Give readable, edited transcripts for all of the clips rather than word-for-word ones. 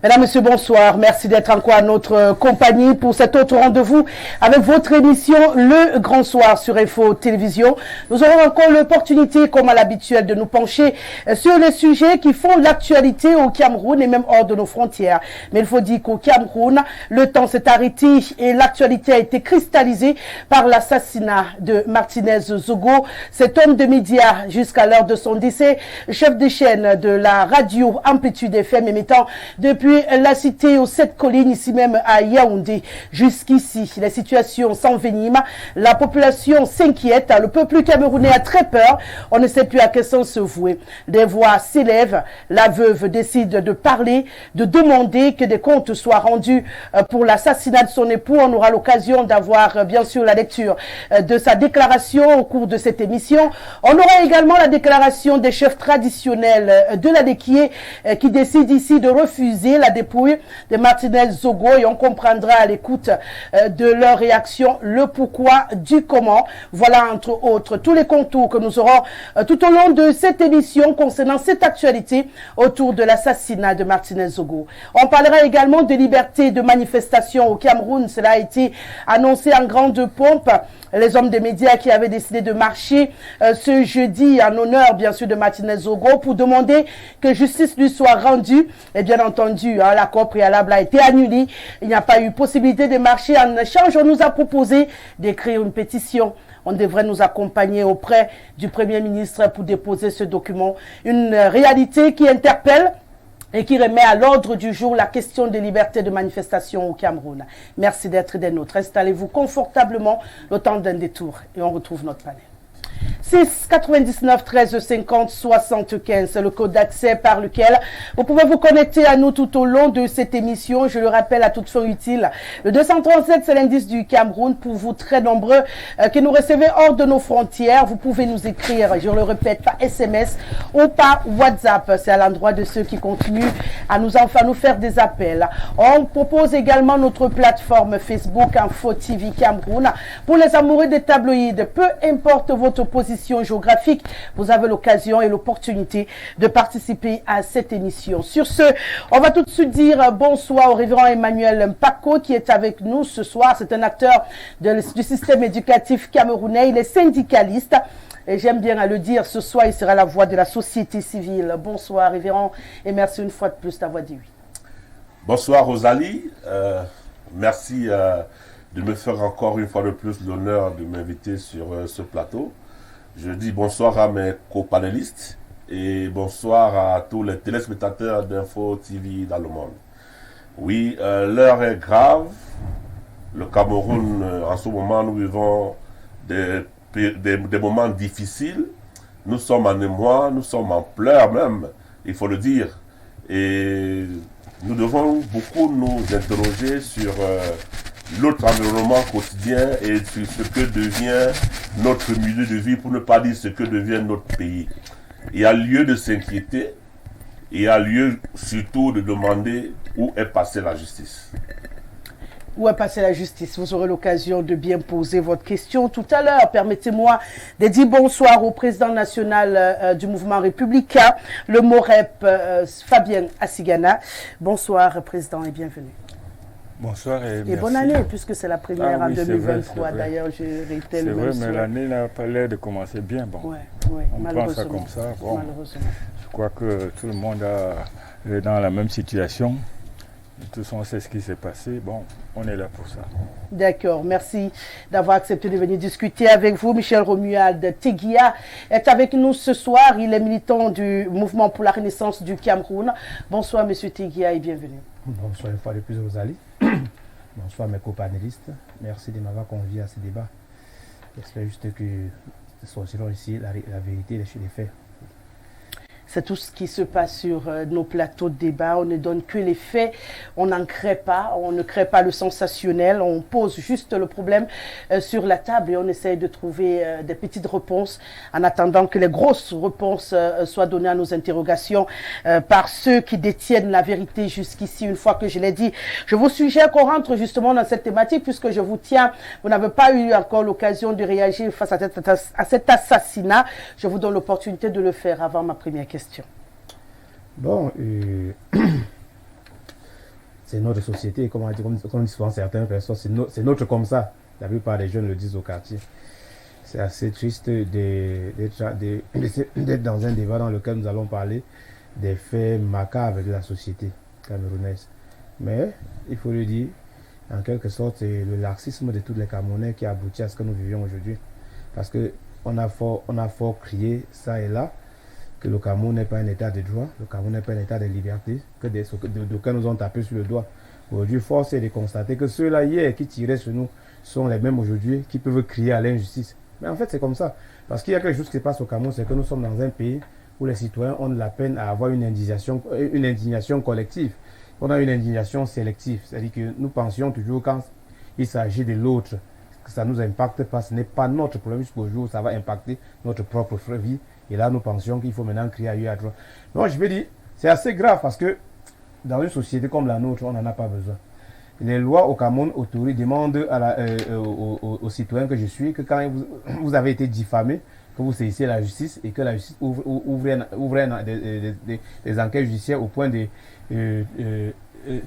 Mesdames, Messieurs, bonsoir. Merci d'être encore à notre compagnie pour cet autre rendez-vous avec votre émission Le Grand Soir sur Info Télévision. Nous aurons encore l'opportunité, comme à l'habitude, de nous pencher sur les sujets qui font l'actualité au Cameroun et même hors de nos frontières. Mais il faut dire qu'au Cameroun, le temps s'est arrêté et l'actualité a été cristallisée par l'assassinat de Martinez Zogo, cet homme de médias jusqu'à l'heure de son décès, chef de chaîne de la radio Amplitude FM émettant depuis la cité aux 7 collines, ici même à Yaoundé. Jusqu'ici, la situation s'envenime, la population s'inquiète, le peuple camerounais a très peur, on ne sait plus à quel sens se vouer. Des voix s'élèvent, la veuve décide de parler, de demander que des comptes soient rendus pour l'assassinat de son époux. On aura l'occasion d'avoir bien sûr la lecture de sa déclaration au cours de cette émission. On aura également la déclaration des chefs traditionnels de la Déquié qui décident ici de refuser la dépouille de Martinez Zogo et on comprendra à l'écoute de leur réaction le pourquoi du comment. Voilà entre autres tous les contours que nous aurons tout au long de cette émission concernant cette actualité autour de l'assassinat de Martinez Zogo. On parlera également de liberté de manifestation au Cameroun. Cela a été annoncé en grande pompe. Les hommes des médias qui avaient décidé de marcher ce jeudi en honneur bien sûr de Martinez Zogo pour demander que justice lui soit rendue. Et bien entendu, l'accord préalable a été annulé. Il n'y a pas eu possibilité de marcher. En échange, on nous a proposé d'écrire une pétition. On devrait nous accompagner auprès du Premier ministre pour déposer ce document. Une réalité qui interpelle et qui remet à l'ordre du jour la question de liberté de manifestation au Cameroun. Merci d'être des nôtres. Installez-vous confortablement le temps d'un détour et on retrouve notre panel. 6 99 13 50 75, c'est le code d'accès par lequel vous pouvez vous connecter à nous tout au long de cette émission. Je le rappelle à toute fin utile. Le 237, c'est l'indice du Cameroun pour vous très nombreux qui nous recevez hors de nos frontières. Vous pouvez nous écrire, je le répète, par SMS ou par WhatsApp. C'est à l'endroit de ceux qui continuent à nous faire des appels. On propose également notre plateforme Facebook Info TV Cameroun pour les amoureux des tabloïds. Peu importe votre position géographique, vous avez l'occasion et l'opportunité de participer à cette émission. Sur ce, on va tout de suite dire bonsoir au révérend Emmanuel Mpako qui est avec nous ce soir. C'est un acteur du système éducatif camerounais. Il est syndicaliste. Et j'aime bien à le dire, ce soir, il sera la voix de la société civile. Bonsoir, révérend, et merci une fois de plus d'avoir dit oui. Bonsoir, Rosalie. Merci de me faire encore une fois de plus l'honneur de m'inviter sur ce plateau. Je dis bonsoir à mes copanélistes et bonsoir à tous les téléspectateurs d'Info TV dans le monde. Oui, l'heure est grave. Le Cameroun, en ce moment, nous vivons des moments difficiles. Nous sommes en émoi, nous sommes en pleurs même, il faut le dire. Et nous devons beaucoup nous interroger sur notre environnement quotidien et sur ce que devient notre milieu de vie, pour ne pas dire ce que devient notre pays. Il y a lieu de s'inquiéter, il y a lieu surtout de demander où est passée la justice. Où est passée la justice? Vous aurez l'occasion de bien poser votre question tout à l'heure. Permettez-moi de dire bonsoir au président national du mouvement républicain, le MOREP, Fabien Assigana. Bonsoir, président, et bienvenue. Bonsoir et merci. Et bonne année, puisque c'est la première en 2023. D'ailleurs, je réitère le même souhait. C'est vrai, mais l'année n'a pas l'air de commencer bien. Bon, on prend ça comme ça. Bon, malheureusement. Je crois que tout le monde est dans la même situation. De toute façon, c'est ce qui s'est passé. Bon, on est là pour ça. D'accord, merci d'avoir accepté de venir discuter avec vous. Michel Romuald Teguia est avec nous ce soir. Il est militant du mouvement pour la renaissance du Cameroun. Bonsoir, monsieur Teguia, et bienvenue. Bonsoir une fois de plus, Rosalie. Bonsoir, mes copanélistes. Merci de m'avoir convié à ce débat. J'espère juste que nous sortirons ici la vérité des faits. C'est tout ce qui se passe sur nos plateaux de débat. On ne donne que les faits. On n'en crée pas. On ne crée pas le sensationnel. On pose juste le problème sur la table et on essaye de trouver des petites réponses en attendant que les grosses réponses soient données à nos interrogations par ceux qui détiennent la vérité jusqu'ici. Une fois que je l'ai dit, je vous suggère qu'on rentre justement dans cette thématique puisque je vous tiens. Vous n'avez pas eu encore l'occasion de réagir face à cet assassinat. Je vous donne l'opportunité de le faire avant ma première question. Bon, c'est notre société, comme disent souvent certaines personnes, c'est notre comme ça. La plupart des jeunes le disent au quartier. C'est assez triste d'être dans un débat dans lequel nous allons parler des faits macabres de la société camerounaise. Mais, il faut le dire, en quelque sorte, c'est le laxisme de tous les Camerounais qui a abouti à ce que nous vivions aujourd'hui. Parce qu'on a fort crié ça et là, que le Cameroun n'est pas un état de droit, le Cameroun n'est pas un état de liberté, que d'aucuns nous ont tapé sur le doigt. Aujourd'hui, force est de constater que ceux-là hier qui tiraient sur nous sont les mêmes aujourd'hui qui peuvent crier à l'injustice. Mais en fait, c'est comme ça. Parce qu'il y a quelque chose qui se passe au Cameroun, c'est que nous sommes dans un pays où les citoyens ont de la peine à avoir une indignation collective. On a une indignation sélective. C'est-à-dire que nous pensions toujours quand il s'agit de l'autre, que ça ne nous impacte pas, ce n'est pas notre problème jusqu'au jour où ça va impacter notre propre vie. Et là, nous pensions qu'il faut maintenant crier à droite. Non, je veux dire, c'est assez grave parce que dans une société comme la nôtre, on n'en a pas besoin. Les lois au Cameroun demandent aux citoyens que je suis que quand vous avez été diffamé, que vous saisissez la justice et que la justice ouvre des enquêtes judiciaires au point de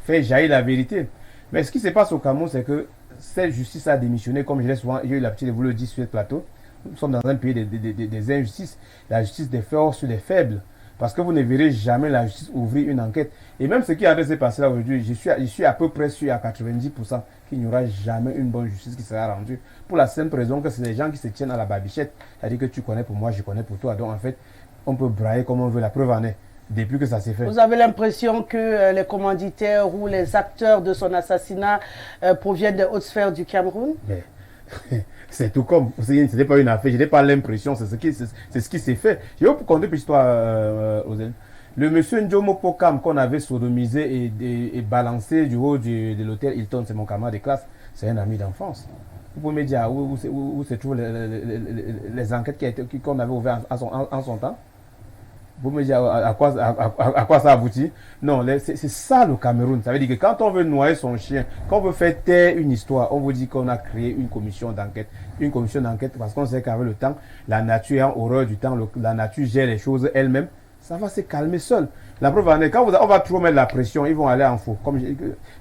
faire jaillir la vérité. Mais ce qui se passe au Cameroun, c'est que cette justice a démissionné, comme j'ai eu l'habitude de vous le dire sur ce plateau. Nous sommes dans un pays des injustices, la justice des forts sur les faibles. Parce que vous ne verrez jamais la justice ouvrir une enquête. Et même ce qui a se passer là aujourd'hui, je suis à peu près sûr à 90% qu'il n'y aura jamais une bonne justice qui sera rendue. Pour la simple raison que c'est des gens qui se tiennent à la babichette. C'est-à-dire que tu connais pour moi, je connais pour toi. Donc en fait, on peut brailler comme on veut. La preuve en est, depuis que ça s'est fait. Vous avez l'impression que les commanditaires ou les acteurs de son assassinat proviennent des hautes sphères du Cameroun? Mais c'est tout comme, ce n'était pas une affaire, je n'ai pas l'impression, c'est ce qui s'est fait. Je vais vous conter une petite histoire, le monsieur Ndjomo Pokam qu'on avait sodomisé et balancé du haut de l'hôtel Hilton, c'est mon camarade de classe, c'est un ami d'enfance. Vous pouvez me dire où se trouvent les enquêtes qu'on avait ouvertes en son temps? Vous me dites à quoi ça aboutit? Non, c'est ça le Cameroun. Ça veut dire que quand on veut noyer son chien, quand on veut faire taire une histoire, on vous dit qu'on a créé une commission d'enquête. Une commission d'enquête parce qu'on sait qu'avec le temps, la nature est en horreur du temps, la nature gère les choses elle-même. Ça va se calmer seul. La preuve en est, quand on va trop mettre la pression, ils vont aller en faux. Comme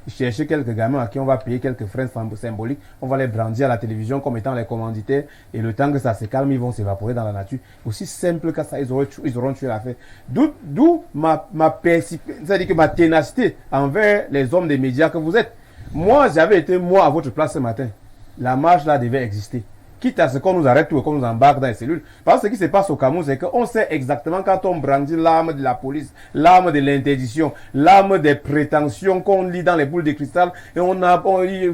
chercher quelques gamins à qui on va payer quelques frais symboliques, on va les brandir à la télévision comme étant les commanditaires, et le temps que ça se calme, ils vont s'évaporer dans la nature. Aussi simple que ça, ils auront tué l'affaire. D'où c'est-à-dire que ma ténacité envers les hommes des médias que vous êtes. Moi, j'avais été à votre place ce matin. La marche là devait exister. Quitte à ce qu'on nous arrête ou qu'on nous embarque dans les cellules. Parce que ce qui se passe au Cameroun, c'est qu'on sait exactement quand on brandit l'arme de la police, l'arme de l'interdiction, l'arme des prétentions qu'on lit dans les boules de cristal et on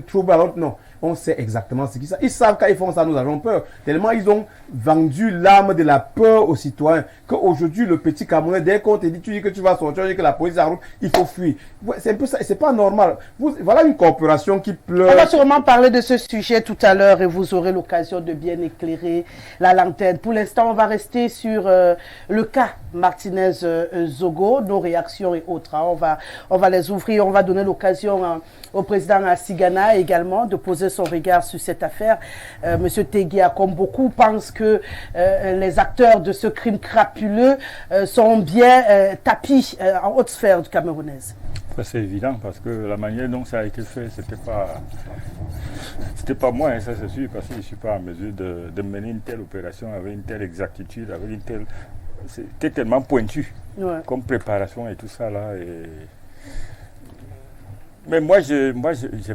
trouve à l'autre. Non, on sait exactement ce qu'ils savent. Ils savent quand ils font ça, nous avons peur. Tellement ils ont vendu l'arme de la peur aux citoyens qu'aujourd'hui, le petit Camerounais, dès qu'on te dit, tu dis que tu vas sortir, tu dis que la police arrive, il faut fuir. C'est un peu ça, c'est pas normal. Voilà une corporation qui pleure. On va sûrement parler de ce sujet tout à l'heure et vous aurez l'occasion de bien éclairer la lanterne. Pour l'instant, on va rester sur le cas Martinez-Zogo, nos réactions et autres. Hein. On va les ouvrir, on va donner l'occasion au président Sigana également de poser son regard sur cette affaire. Monsieur Tegia, comme beaucoup, pense que les acteurs de ce crime crapuleux sont bien tapis en haute sphère du Camerounaise. C'est évident parce que la manière dont ça a été fait, c'était pas moi, hein, ça c'est sûr, parce que je ne suis pas en mesure de mener une telle opération avec une telle exactitude, avec une telle... C'était tellement pointu comme préparation et tout ça là. Mais moi, j'ai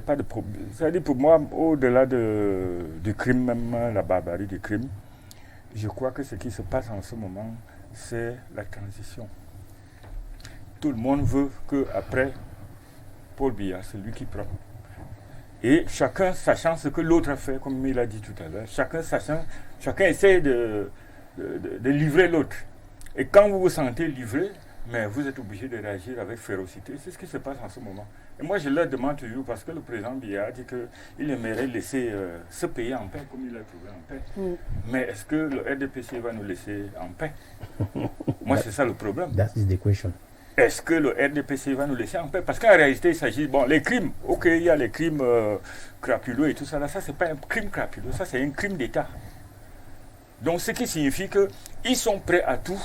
pas de problème. C'est-à-dire pour moi, au-delà du crime, même la barbarie du crime, je crois que ce qui se passe en ce moment, c'est la transition. Tout le monde veut qu'après Paul Biya, c'est lui qui prend. Et chacun sachant ce que l'autre a fait, comme il a dit tout à l'heure, chacun essaie de livrer l'autre. Et quand vous vous sentez livré, mais vous êtes obligé de réagir avec férocité. C'est ce qui se passe en ce moment. Et moi, je leur demande toujours, parce que le président Biya a dit qu'il aimerait laisser ce pays en paix, comme il l'a trouvé en paix. Mais est-ce que le RDPC va nous laisser en paix? Moi, c'est ça le problème. That is the question. Est-ce que le RDPC va nous laisser en paix? Parce qu'en réalité, il s'agit... Bon, les crimes, ok, il y a les crimes crapuleux et tout ça. Là, ça, c'est pas un crime crapuleux, ça, c'est un crime d'État. Donc, ce qui signifie qu'ils sont prêts à tout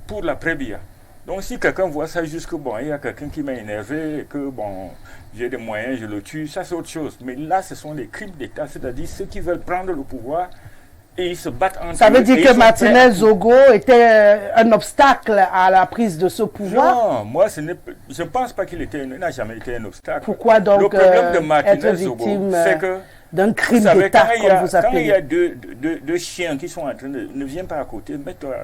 pour l'après-Biya. Donc si quelqu'un voit ça juste que bon, il y a quelqu'un qui m'a énervé et que bon, j'ai des moyens, je le tue, ça c'est autre chose. Mais là, ce sont des crimes d'État, c'est-à-dire ceux qui veulent prendre le pouvoir et ils se battent entre eux. Ça veut dire que Martinez Zogo était un obstacle à la prise de ce pouvoir? Non, moi je ne pense pas qu'il n'a jamais été un obstacle. Pourquoi donc le problème de Martinez être Zogo, victime c'est que d'un crime d'État, comme vous appelez? Quand il y a deux chiens qui sont en train de... Ne viens pas à côté, mets-toi...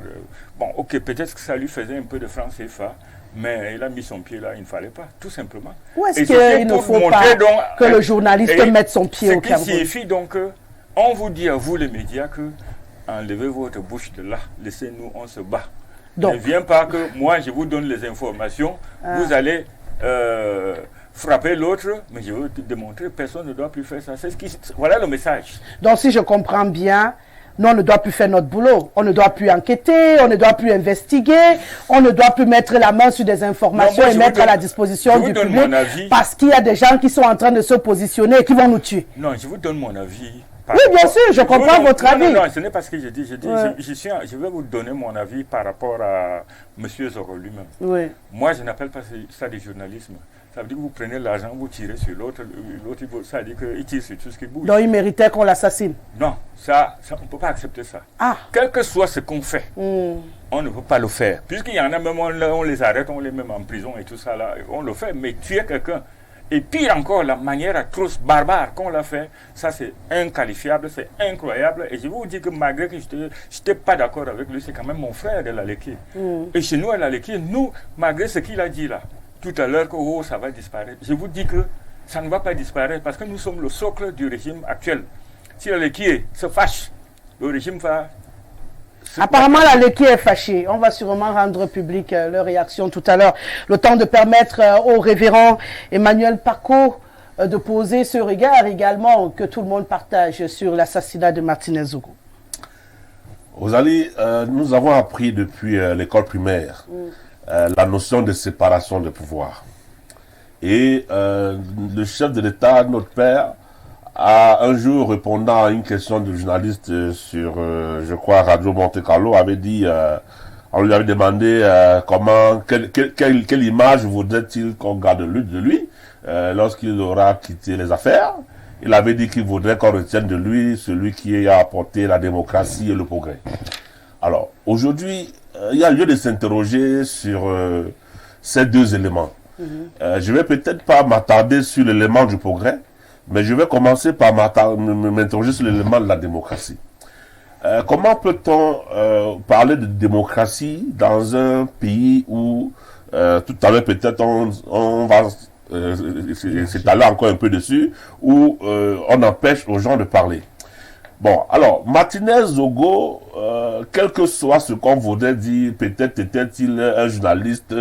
Bon, ok, peut-être que ça lui faisait un peu de franc CFA, mais il a mis son pied là, il ne fallait pas, tout simplement. Ou est-ce qu'il ne faut pas que le journaliste mette son pied au Cameroun? Ce qui signifie donc on vous dit à vous les médias que enlevez votre bouche de là, laissez-nous, on se bat. Donc, ne viens pas que moi je vous donne les informations, vous allez... frapper l'autre, mais je veux te démontrer, personne ne doit plus faire ça. Voilà le message. Donc, si je comprends bien, nous, on ne doit plus faire notre boulot. On ne doit plus enquêter, on ne doit plus investiguer, on ne doit plus mettre la main sur des informations et mettre à la disposition du public parce qu'il y a des gens qui sont en train de se positionner et qui vont nous tuer. Non, je vous donne mon avis. Oui, bien sûr, je comprends votre avis. Non, ce n'est pas ce que je dis. Je vais vous donner mon avis par rapport à M. Zogo lui-même. Oui. Moi, je n'appelle pas ça du journalisme. Ça veut dire que vous prenez l'argent, vous tirez sur l'autre, ça veut dire qu'il tire sur tout ce qui bouge. Donc il méritait qu'on l'assassine? Non, ça on ne peut pas accepter ça. Quel que soit ce qu'on fait, on ne peut pas le faire. Puisqu'il y en a même, on les arrête, on les met en prison et tout ça, là, on le fait, mais tuer quelqu'un, et pire encore, la manière atroce, barbare qu'on l'a fait, ça c'est inqualifiable, c'est incroyable. Et je vous dis que malgré que je n'étais pas d'accord avec lui, c'est quand même mon frère de la Léké. Et chez nous, à la Léké, nous, malgré ce qu'il a dit là, tout à l'heure que ça va disparaître. Je vous dis que ça ne va pas disparaître parce que nous sommes le socle du régime actuel. Si la Léké se fâche, le régime va... Apparemment, la Léké est fâchée. On va sûrement rendre public leur réaction tout à l'heure. Le temps de permettre au révérend Emmanuel Paco de poser ce regard également que tout le monde partage sur l'assassinat de Martinez Zogo. Rosalie, nous avons appris depuis l'école primaire la notion de séparation de pouvoir. Et le chef de l'État, notre père, a un jour répondant à une question du journaliste sur, je crois, Radio Monte Carlo, avait dit, on lui avait demandé quelle image voudrait-il qu'on garde de lui lorsqu'il aura quitté les affaires. Il avait dit qu'il voudrait qu'on retienne de lui celui qui a apporté la démocratie et le progrès. Alors, aujourd'hui, il y a lieu de s'interroger sur ces deux éléments. Je vais peut-être pas m'attarder sur l'élément du progrès, mais je vais commencer par m'interroger sur l'élément de la démocratie. Comment peut-on parler de démocratie dans un pays où, tout à l'heure peut-être on va s'étaler encore un peu dessus, où on empêche aux gens de parler. Bon, alors, Martinez Zogo, quel que soit ce qu'on voudrait dire, peut-être était-il un journaliste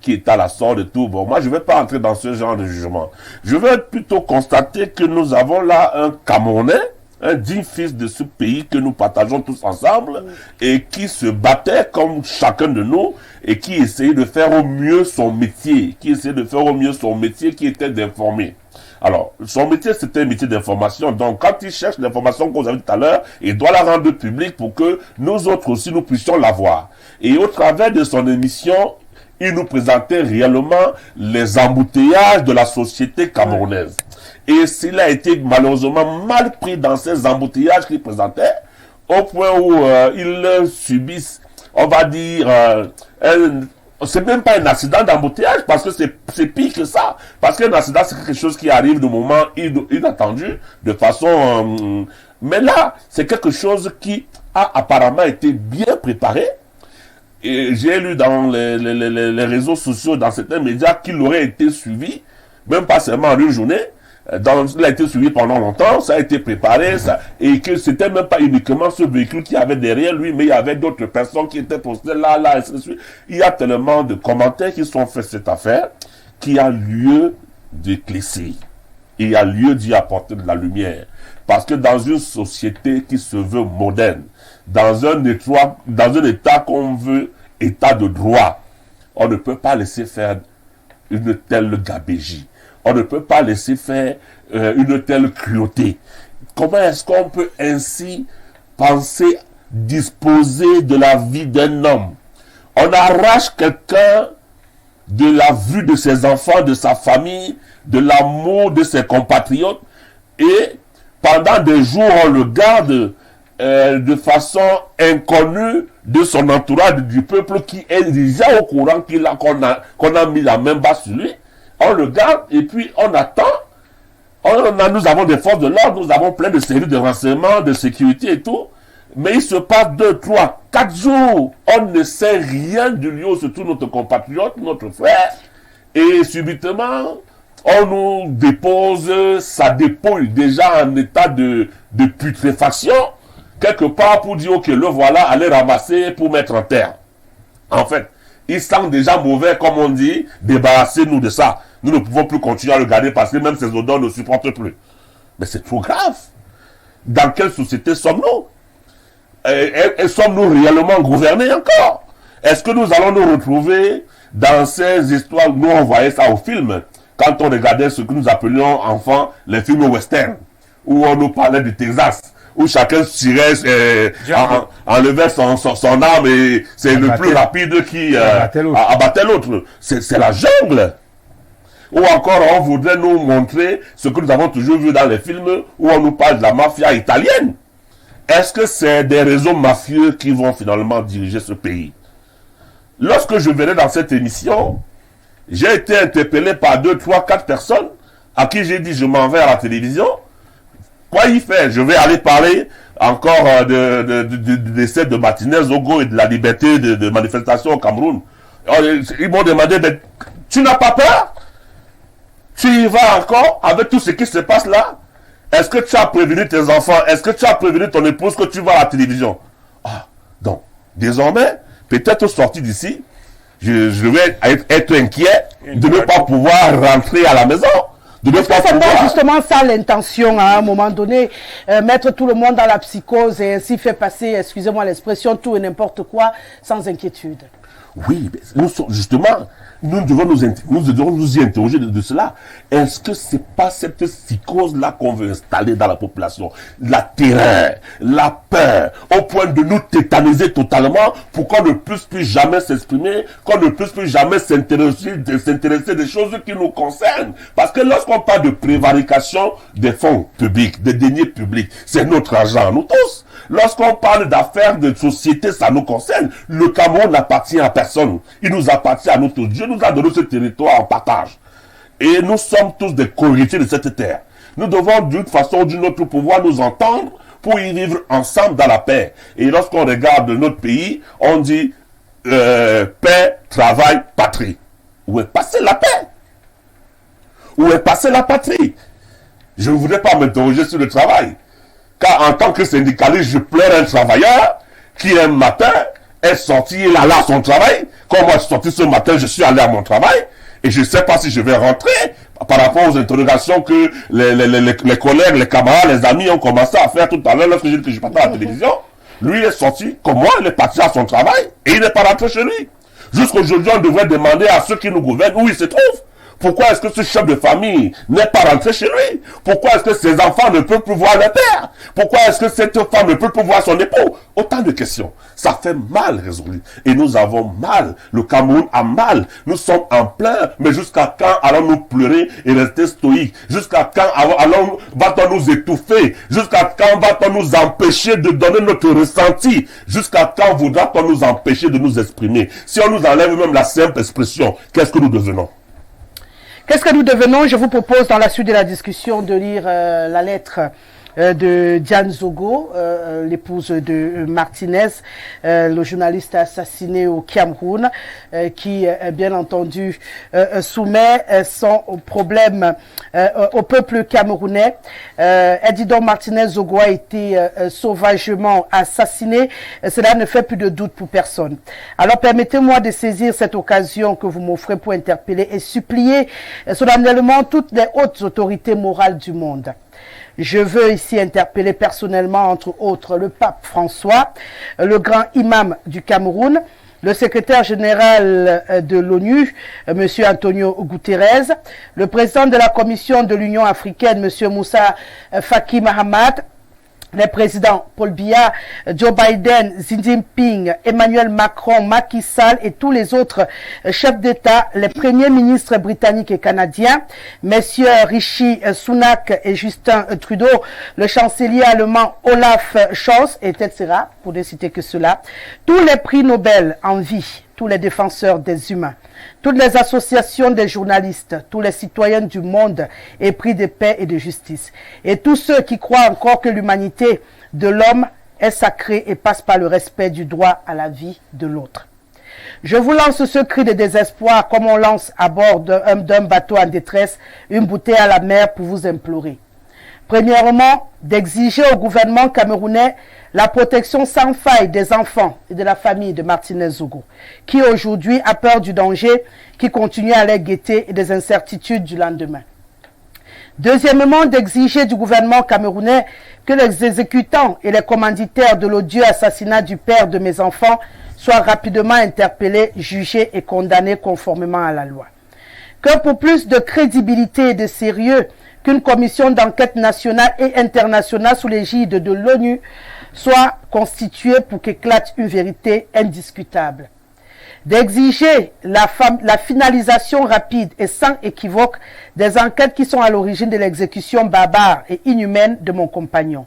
qui est à la sorte de tout. Bon, moi, je ne vais pas entrer dans ce genre de jugement. Je vais plutôt constater que nous avons là un Camerounais, un digne fils de ce pays que nous partageons tous ensemble et qui se battait comme chacun de nous et qui essayait de faire au mieux son métier, qui était d'informer. Alors, son métier, c'était un métier d'information. Donc, quand il cherche l'information qu'on vous a dit tout à l'heure, il doit la rendre publique pour que nous autres aussi, nous puissions la voir. Et au travers de son émission, il nous présentait réellement les embouteillages de la société camerounaise. Et s'il a été malheureusement mal pris dans ces embouteillages qu'il présentait, au point où ils subissent, on va dire, c'est même pas un accident d'embouteillage parce que c'est pire que ça. Parce qu'un accident, c'est quelque chose qui arrive de moment inattendu, de façon... mais là, c'est quelque chose qui a apparemment été bien préparé. Et j'ai lu dans les réseaux sociaux, dans certains médias, qu'il aurait été suivi, même pas seulement en une journée. Il a été suivi pendant longtemps, ça a été préparé, et que c'était même pas uniquement ce véhicule qui avait derrière lui, mais il y avait d'autres personnes qui étaient postées là, et ainsi de suite. Il y a tellement de commentaires qui sont faits cette affaire, qu'il y a lieu d'éclaircir. Il y a lieu d'y apporter de la lumière. Parce que dans une société qui se veut moderne, dans un état qu'on veut état de droit, on ne peut pas laisser faire une telle gabégie. On ne peut pas laisser faire une telle cruauté. Comment est-ce qu'on peut ainsi penser disposer de la vie d'un homme? On arrache quelqu'un de la vue de ses enfants, de sa famille, de l'amour de ses compatriotes, et pendant des jours, on le garde de façon inconnue de son entourage, du peuple qui est déjà au courant qu'on a mis la main basse sur lui. On le garde et puis on attend. Nous avons des forces de l'ordre, nous avons plein de séries de renseignements, de sécurité et tout. Mais il se passe 2, 3, 4 jours. On ne sait rien de lui, surtout notre compatriote, notre frère. Et subitement, on nous dépose, ça dépouille déjà en état de putréfaction, quelque part pour dire, ok, le voilà, allez ramasser pour mettre en terre. En fait, il sent déjà mauvais, comme on dit, débarrassez-nous de ça. Nous ne pouvons plus continuer à le garder parce que même ces odeurs ne supportent plus. Mais c'est trop grave. Dans quelle société sommes-nous? Et sommes-nous réellement gouvernés encore? Est-ce que nous allons nous retrouver dans ces histoires? Nous, on voyait ça au film, quand on regardait ce que nous appelions enfants les films western, où on nous parlait du Texas, où chacun tirait, enlevait son arme et c'est le plus rapide qui abattait l'autre. C'est la jungle. Ou encore, on voudrait nous montrer ce que nous avons toujours vu dans les films, où on nous parle de la mafia italienne. Est-ce que c'est des réseaux mafieux qui vont finalement diriger ce pays? Lorsque je venais dans cette émission, j'ai été interpellé par 2, 3, 4 personnes à qui j'ai dit je m'en vais à la télévision. Quoi y faire? Je vais aller parler encore de décès de Martinez Zogo et de la liberté de manifestation au Cameroun. Ils m'ont demandé, mais tu n'as pas peur? Tu y vas encore avec tout ce qui se passe là? Est-ce que tu as prévenu tes enfants? Est-ce que tu as prévenu ton épouse que tu vas à la télévision? Ah, donc, désormais, peut-être sorti d'ici, je vais être inquiet de ne pas pouvoir rentrer à la maison. Est-ce que c'est pas justement ça l'intention à un moment donné, mettre tout le monde dans la psychose et ainsi faire passer, excusez-moi l'expression, tout et n'importe quoi sans inquiétude? Oui, mais justement, nous devons nous y interroger de cela. Est-ce que c'est pas cette psychose-là qu'on veut installer dans la population? La terreur, la peur, au point de nous tétaniser totalement pour qu'on ne puisse plus jamais s'exprimer, qu'on ne puisse plus jamais s'intéresser des choses qui nous concernent. Parce que lorsqu'on parle de prévarication des fonds publics, des deniers publics, c'est notre argent, nous tous. Lorsqu'on parle d'affaires de société, ça nous concerne. Le Cameroun n'appartient à personne. Il nous appartient à nous tous. Dieu nous a donné ce territoire en partage. Et nous sommes tous des co-héritiers de cette terre. Nous devons d'une façon ou d'une autre pouvoir nous entendre pour y vivre ensemble dans la paix. Et lorsqu'on regarde notre pays, on dit paix, travail, patrie. Où est passée la paix? Où est passée la patrie? Je ne voudrais pas m'interroger sur le travail. Car en tant que syndicaliste, je pleure un travailleur qui un matin est sorti, il allait à son travail. Comme moi je suis sorti ce matin, je suis allé à mon travail. Et je ne sais pas si je vais rentrer par rapport aux interrogations que les collègues, les camarades, les amis ont commencé à faire tout à l'heure lorsque j'ai dit que je partais à la télévision. Lui est sorti, comme moi, il est parti à son travail et il n'est pas rentré chez lui. Jusqu'aujourd'hui, on devrait demander à ceux qui nous gouvernent où il se trouve. Pourquoi est-ce que ce chef de famille n'est pas rentré chez lui? Pourquoi est-ce que ses enfants ne peuvent plus voir leur père? Pourquoi est-ce que cette femme ne peut plus voir son époux? Autant de questions. Ça fait mal résolu. Et nous avons mal. Le Cameroun a mal. Nous sommes en pleurs. Mais jusqu'à quand allons-nous pleurer et rester stoïques? Jusqu'à quand va-t-on nous étouffer? Jusqu'à quand va-t-on nous empêcher de donner notre ressenti? Jusqu'à quand voudra-t-on nous empêcher de nous exprimer? Si on nous enlève même la simple expression, qu'est-ce que nous devenons? Qu'est-ce que nous devenons? Je vous propose dans la suite de la discussion de lire la lettre de Diane Zogo, l'épouse de Martinez, le journaliste assassiné au Cameroun, qui bien entendu soumet son problème au peuple camerounais. Elle dit donc Martinez Zogo a été sauvagement assassiné. Cela ne fait plus de doute pour personne. Alors permettez-moi de saisir cette occasion que vous m'offrez pour interpeller et supplier solennellement toutes les hautes autorités morales du monde. Je veux ici interpeller personnellement, entre autres, le pape François, le grand imam du Cameroun, le secrétaire général de l'ONU, M. Antonio Guterres, le président de la Commission de l'Union africaine, M. Moussa Faki Mahamat, les présidents Paul Biya, Joe Biden, Xi Jinping, Emmanuel Macron, Macky Sall et tous les autres chefs d'État, les premiers ministres britanniques et canadiens, messieurs Rishi Sunak et Justin Trudeau, le chancelier allemand Olaf Scholz, etc., pour ne citer que cela, tous les prix Nobel en vie, tous les défenseurs des humains, toutes les associations des journalistes, tous les citoyens du monde épris de paix et de justice, et tous ceux qui croient encore que l'humanité de l'homme est sacrée et passe par le respect du droit à la vie de l'autre. Je vous lance ce cri de désespoir comme on lance à bord d'un bateau en détresse une bouteille à la mer pour vous implorer. Premièrement, d'exiger au gouvernement camerounais la protection sans faille des enfants et de la famille de Martinez Zogo, qui aujourd'hui a peur du danger, qui continue à les guetter et des incertitudes du lendemain. Deuxièmement, d'exiger du gouvernement camerounais que les exécutants et les commanditaires de l'odieux assassinat du père de mes enfants soient rapidement interpellés, jugés et condamnés conformément à la loi. Que pour plus de crédibilité et de sérieux, qu'une commission d'enquête nationale et internationale sous l'égide de l'ONU soit constituée pour qu'éclate une vérité indiscutable. D'exiger la finalisation rapide et sans équivoque des enquêtes qui sont à l'origine de l'exécution barbare et inhumaine de mon compagnon.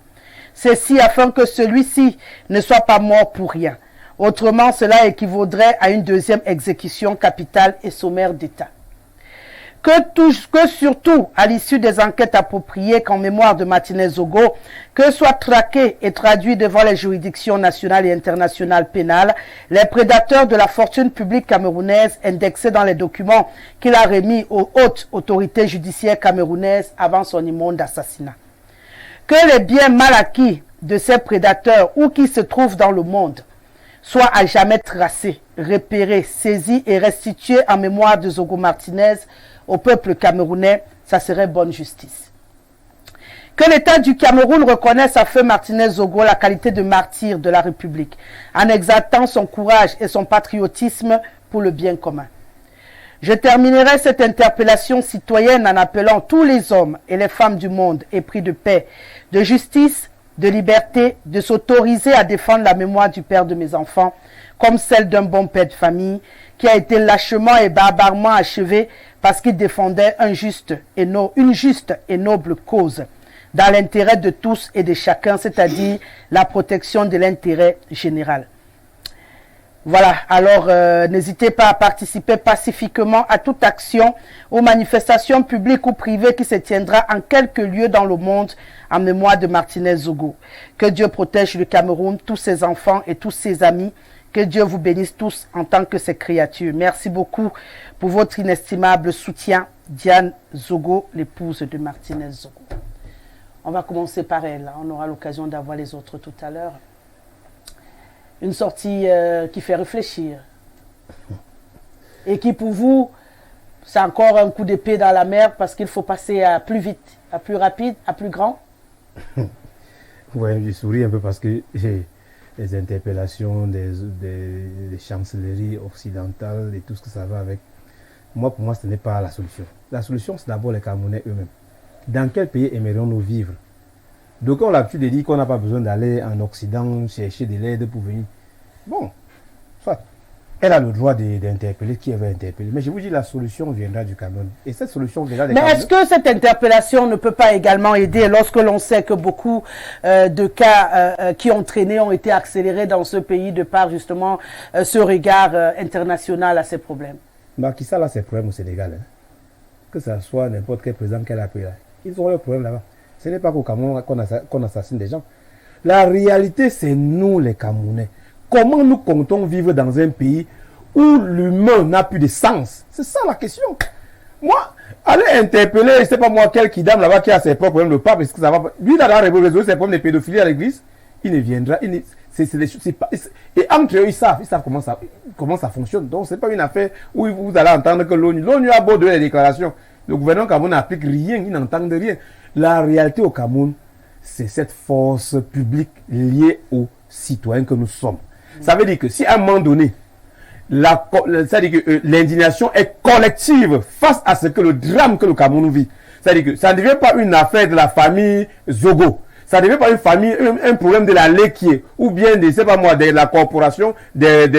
Ceci afin que celui-ci ne soit pas mort pour rien. Autrement, cela équivaudrait à une deuxième exécution capitale et sommaire d'État. Que surtout, à l'issue des enquêtes appropriées qu'en mémoire de Martinez Zogo, que soient traqués et traduits devant les juridictions nationales et internationales pénales les prédateurs de la fortune publique camerounaise indexés dans les documents qu'il a remis aux hautes autorités judiciaires camerounaises avant son immonde assassinat. Que les biens mal acquis de ces prédateurs ou qui se trouvent dans le monde soient à jamais tracés, repérés, saisis et restitués en mémoire de Zogo Martinez au peuple camerounais, ça serait bonne justice. Que l'État du Cameroun reconnaisse à feu Martinez Zogo la qualité de martyr de la République, en exaltant son courage et son patriotisme pour le bien commun. Je terminerai cette interpellation citoyenne en appelant tous les hommes et les femmes du monde épris de paix, de justice, de liberté, de s'autoriser à défendre la mémoire du père de mes enfants, comme celle d'un bon père de famille, qui a été lâchement et barbarement achevé parce qu'il défendait une juste et noble cause, dans l'intérêt de tous et de chacun, c'est-à-dire la protection de l'intérêt général. Voilà, alors n'hésitez pas à participer pacifiquement à toute action ou manifestation publique ou privée qui se tiendra en quelques lieux dans le monde en mémoire de Martinez Zogo. Que Dieu protège le Cameroun, tous ses enfants et tous ses amis. Que Dieu vous bénisse tous en tant que ses créatures. Merci beaucoup pour votre inestimable soutien. Diane Zogo, l'épouse de Martinez Zogo. On va commencer par elle. On aura l'occasion d'avoir les autres tout à l'heure. Une sortie qui fait réfléchir. Et qui pour vous, c'est encore un coup d'épée dans la mer parce qu'il faut passer à plus vite, à plus rapide, à plus grand. Ouais, je souris un peu parce que j'ai les interpellations des chancelleries occidentales et tout ce que ça va avec. Pour moi, ce n'est pas la solution. La solution, c'est d'abord les Camerounais eux-mêmes. Dans quel pays aimerions-nous vivre? Donc, on a l'habitude de dire qu'on n'a pas besoin d'aller en Occident chercher de l'aide pour venir. Bon, soit elle a le droit d'interpeller qui elle veut interpeller. Mais je vous dis, la solution viendra du Cameroun. Et cette solution viendra des Camerounais. Mais est-ce que cette interpellation ne peut pas également aider lorsque l'on sait que beaucoup de cas qui ont traîné ont été accélérés dans ce pays de par justement ce regard international à ces problèmes? Macky Sall a ses problèmes au Sénégal. Hein. Que ce soit n'importe quel président qu'elle a pris là. Ils ont leurs problèmes là-bas. Ce n'est pas qu'au Cameroun qu'on assassine des gens. La réalité, c'est nous les Camerounais. Comment nous comptons vivre dans un pays où l'humain n'a plus de sens? C'est ça la question. Moi, aller interpeller, je ne sais pas moi, quel kidam là-bas qui a ses propres problèmes, le pape, est-ce que ça va pas? Lui, il a résolu ses problèmes de pédophilie à l'église, il ne viendra. Et entre eux, ils savent comment ça fonctionne. Donc, ce n'est pas une affaire où vous allez entendre que l'ONU a beau donner les déclarations. Le gouvernement Cameroun n'applique rien, ils n'entendent rien. La réalité au Cameroun, c'est cette force publique liée aux citoyens que nous sommes. Ça veut dire que si à un moment donné, l'indignation est collective face à ce que le drame que le Cameroun vit, c'est-à-dire que ça ne devient pas une affaire de la famille Zogo, Ça ne devient pas une famille, un problème de la Léquier, ou bien de, c'est pas moi, de la corporation, des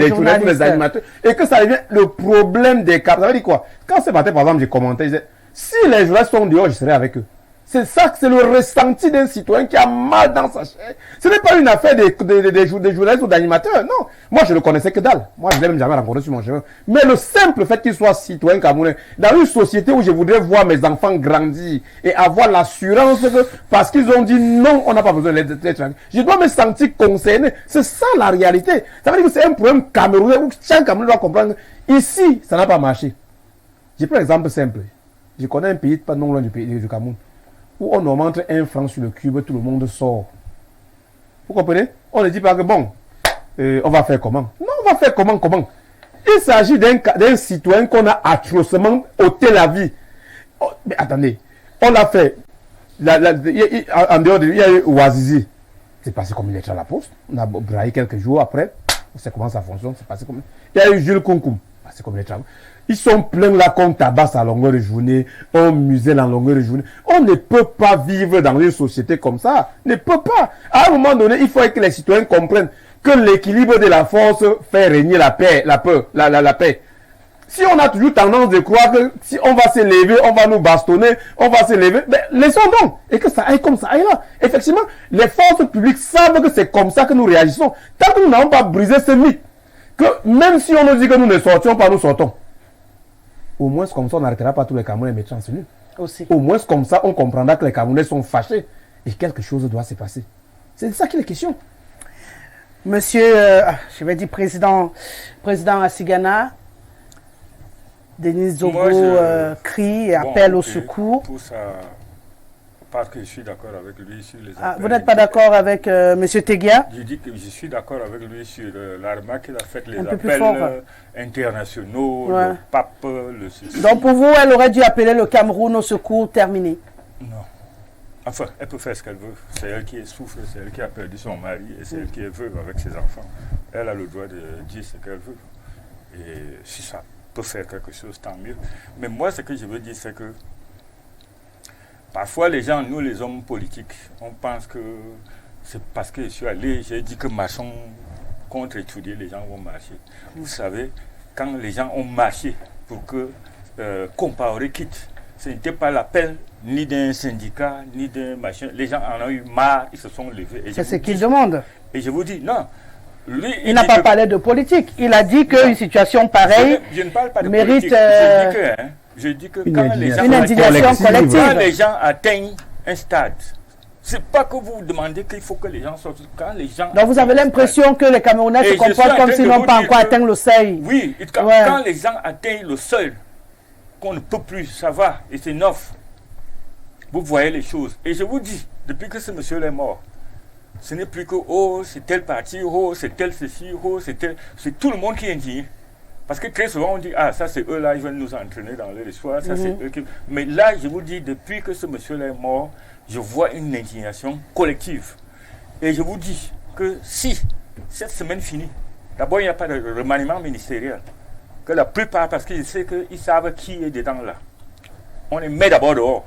journalistes, des animateurs, et que ça devient le problème des cas. Ça veut dire quoi? Quand ce matin, par exemple, j'ai commenté, je disais, si les journalistes sont dehors, je serai avec eux. C'est ça, c'est le ressenti d'un citoyen qui a mal dans sa chair. Ce n'est pas une affaire des journalistes ou d'animateurs, non. Moi, je ne le connaissais que dalle. Moi, je ne l'ai même jamais rencontré sur mon chemin. Mais le simple fait qu'il soit citoyen camerounais, dans une société où je voudrais voir mes enfants grandir et avoir l'assurance que, parce qu'ils ont dit non, on n'a pas besoin d'être tranquille, je dois me sentir concerné. C'est ça la réalité. Ça veut dire que c'est un problème camerounais où chaque Camerounais doit comprendre. Ici, ça n'a pas marché. J'ai pris un exemple simple. Je connais un pays pas non loin du Cameroun, où on nous montre 1 franc sur le cube, tout le monde sort. Vous comprenez? On ne dit pas que bon, on va faire comment? Non, on va faire comment? Il s'agit d'un citoyen qu'on a atrocement ôté la vie. Oh, mais attendez, on l'a fait. En dehors de lui, il y a eu Ouazizi. C'est passé comme une lettre à la poste. On a braillé quelques jours après. On sait comment ça fonctionne. C'est passé comme. Il y a eu Jules Kounkoum. C'est comme une lettre à la poste. Ils sont pleins là qu'on tabasse à longueur de journée, on muselle en longueur de journée. On ne peut pas vivre dans une société comme ça. Ne peut pas. À un moment donné, il faut que les citoyens comprennent que l'équilibre de la force fait régner la paix, la paix. Si on a toujours tendance de croire que si on va se lever, on va nous bastonner, on va se lever, ben, laissons donc. Et que ça aille comme ça aille là. Effectivement, les forces publiques savent que c'est comme ça que nous réagissons. Tant que nous n'avons pas brisé ce mythe, que même si on nous dit que nous ne sortions pas, nous sortons. Au moins comme ça, on n'arrêtera pas tous les Camerounais mettre en cellule. Au moins comme ça, on comprendra que les Camerounais sont fâchés et quelque chose doit se passer. C'est de ça qu'il est question. Monsieur, je vais dire président Assigana, Denis Zogo crie et appelle au secours. Tout ça, parce que je suis d'accord avec lui sur les vous n'êtes pas d'accord avec Monsieur Tegia? Je dis que je suis d'accord avec lui sur la remarque qu'il a faite, les appels internationaux, le pape, le... Donc pour vous, elle aurait dû appeler le Cameroun au secours, terminé? Non. Enfin, elle peut faire ce qu'elle veut. C'est elle qui souffre, c'est elle qui a perdu son mari et c'est elle qui est veuve avec ses enfants. Elle a le droit de dire ce qu'elle veut. Et si ça peut faire quelque chose, tant mieux. Mais moi, ce que je veux dire, c'est que parfois, les gens, nous les hommes politiques, on pense que c'est parce que je suis allé, j'ai dit que marchons contre étudier, les gens vont marcher. Vous savez, quand les gens ont marché pour que Compaoré quitte, ce n'était pas l'appel ni d'un syndicat, ni d'un machin. Les gens en ont eu marre, ils se sont levés. C'est ce qu'ils demandent. Et je vous dis, non. Lui, il n'a pas parlé de politique. Il a dit qu'une situation pareille je ne parle pas de mérite... politique. Je dis que quand les gens, une indignation collective. Quand les gens atteignent un stade, c'est pas que vous demandez qu'il faut que les gens sortent. Quand les gens... Donc vous avez l'impression que les Camerounais se comportent comme s'ils n'ont pas encore atteint le seuil. Oui, quand les gens atteignent le seuil, qu'on ne peut plus, ça va, et c'est neuf. Vous voyez les choses. Et je vous dis, depuis que ce monsieur est mort, ce n'est plus que, oh, c'est tel parti, oh, c'est tel ceci, oh, c'est tel... C'est tout le monde qui est indigné. Parce que très souvent, on dit, ah, ça c'est eux là, ils veulent nous entraîner dans leur histoire, ça c'est eux qui... Mais là, je vous dis, depuis que ce monsieur est mort, je vois une indignation collective. Et je vous dis que si cette semaine finit, d'abord, il n'y a pas de remaniement ministériel. Que la plupart, parce qu'ils savent qui est dedans là. On les met d'abord dehors.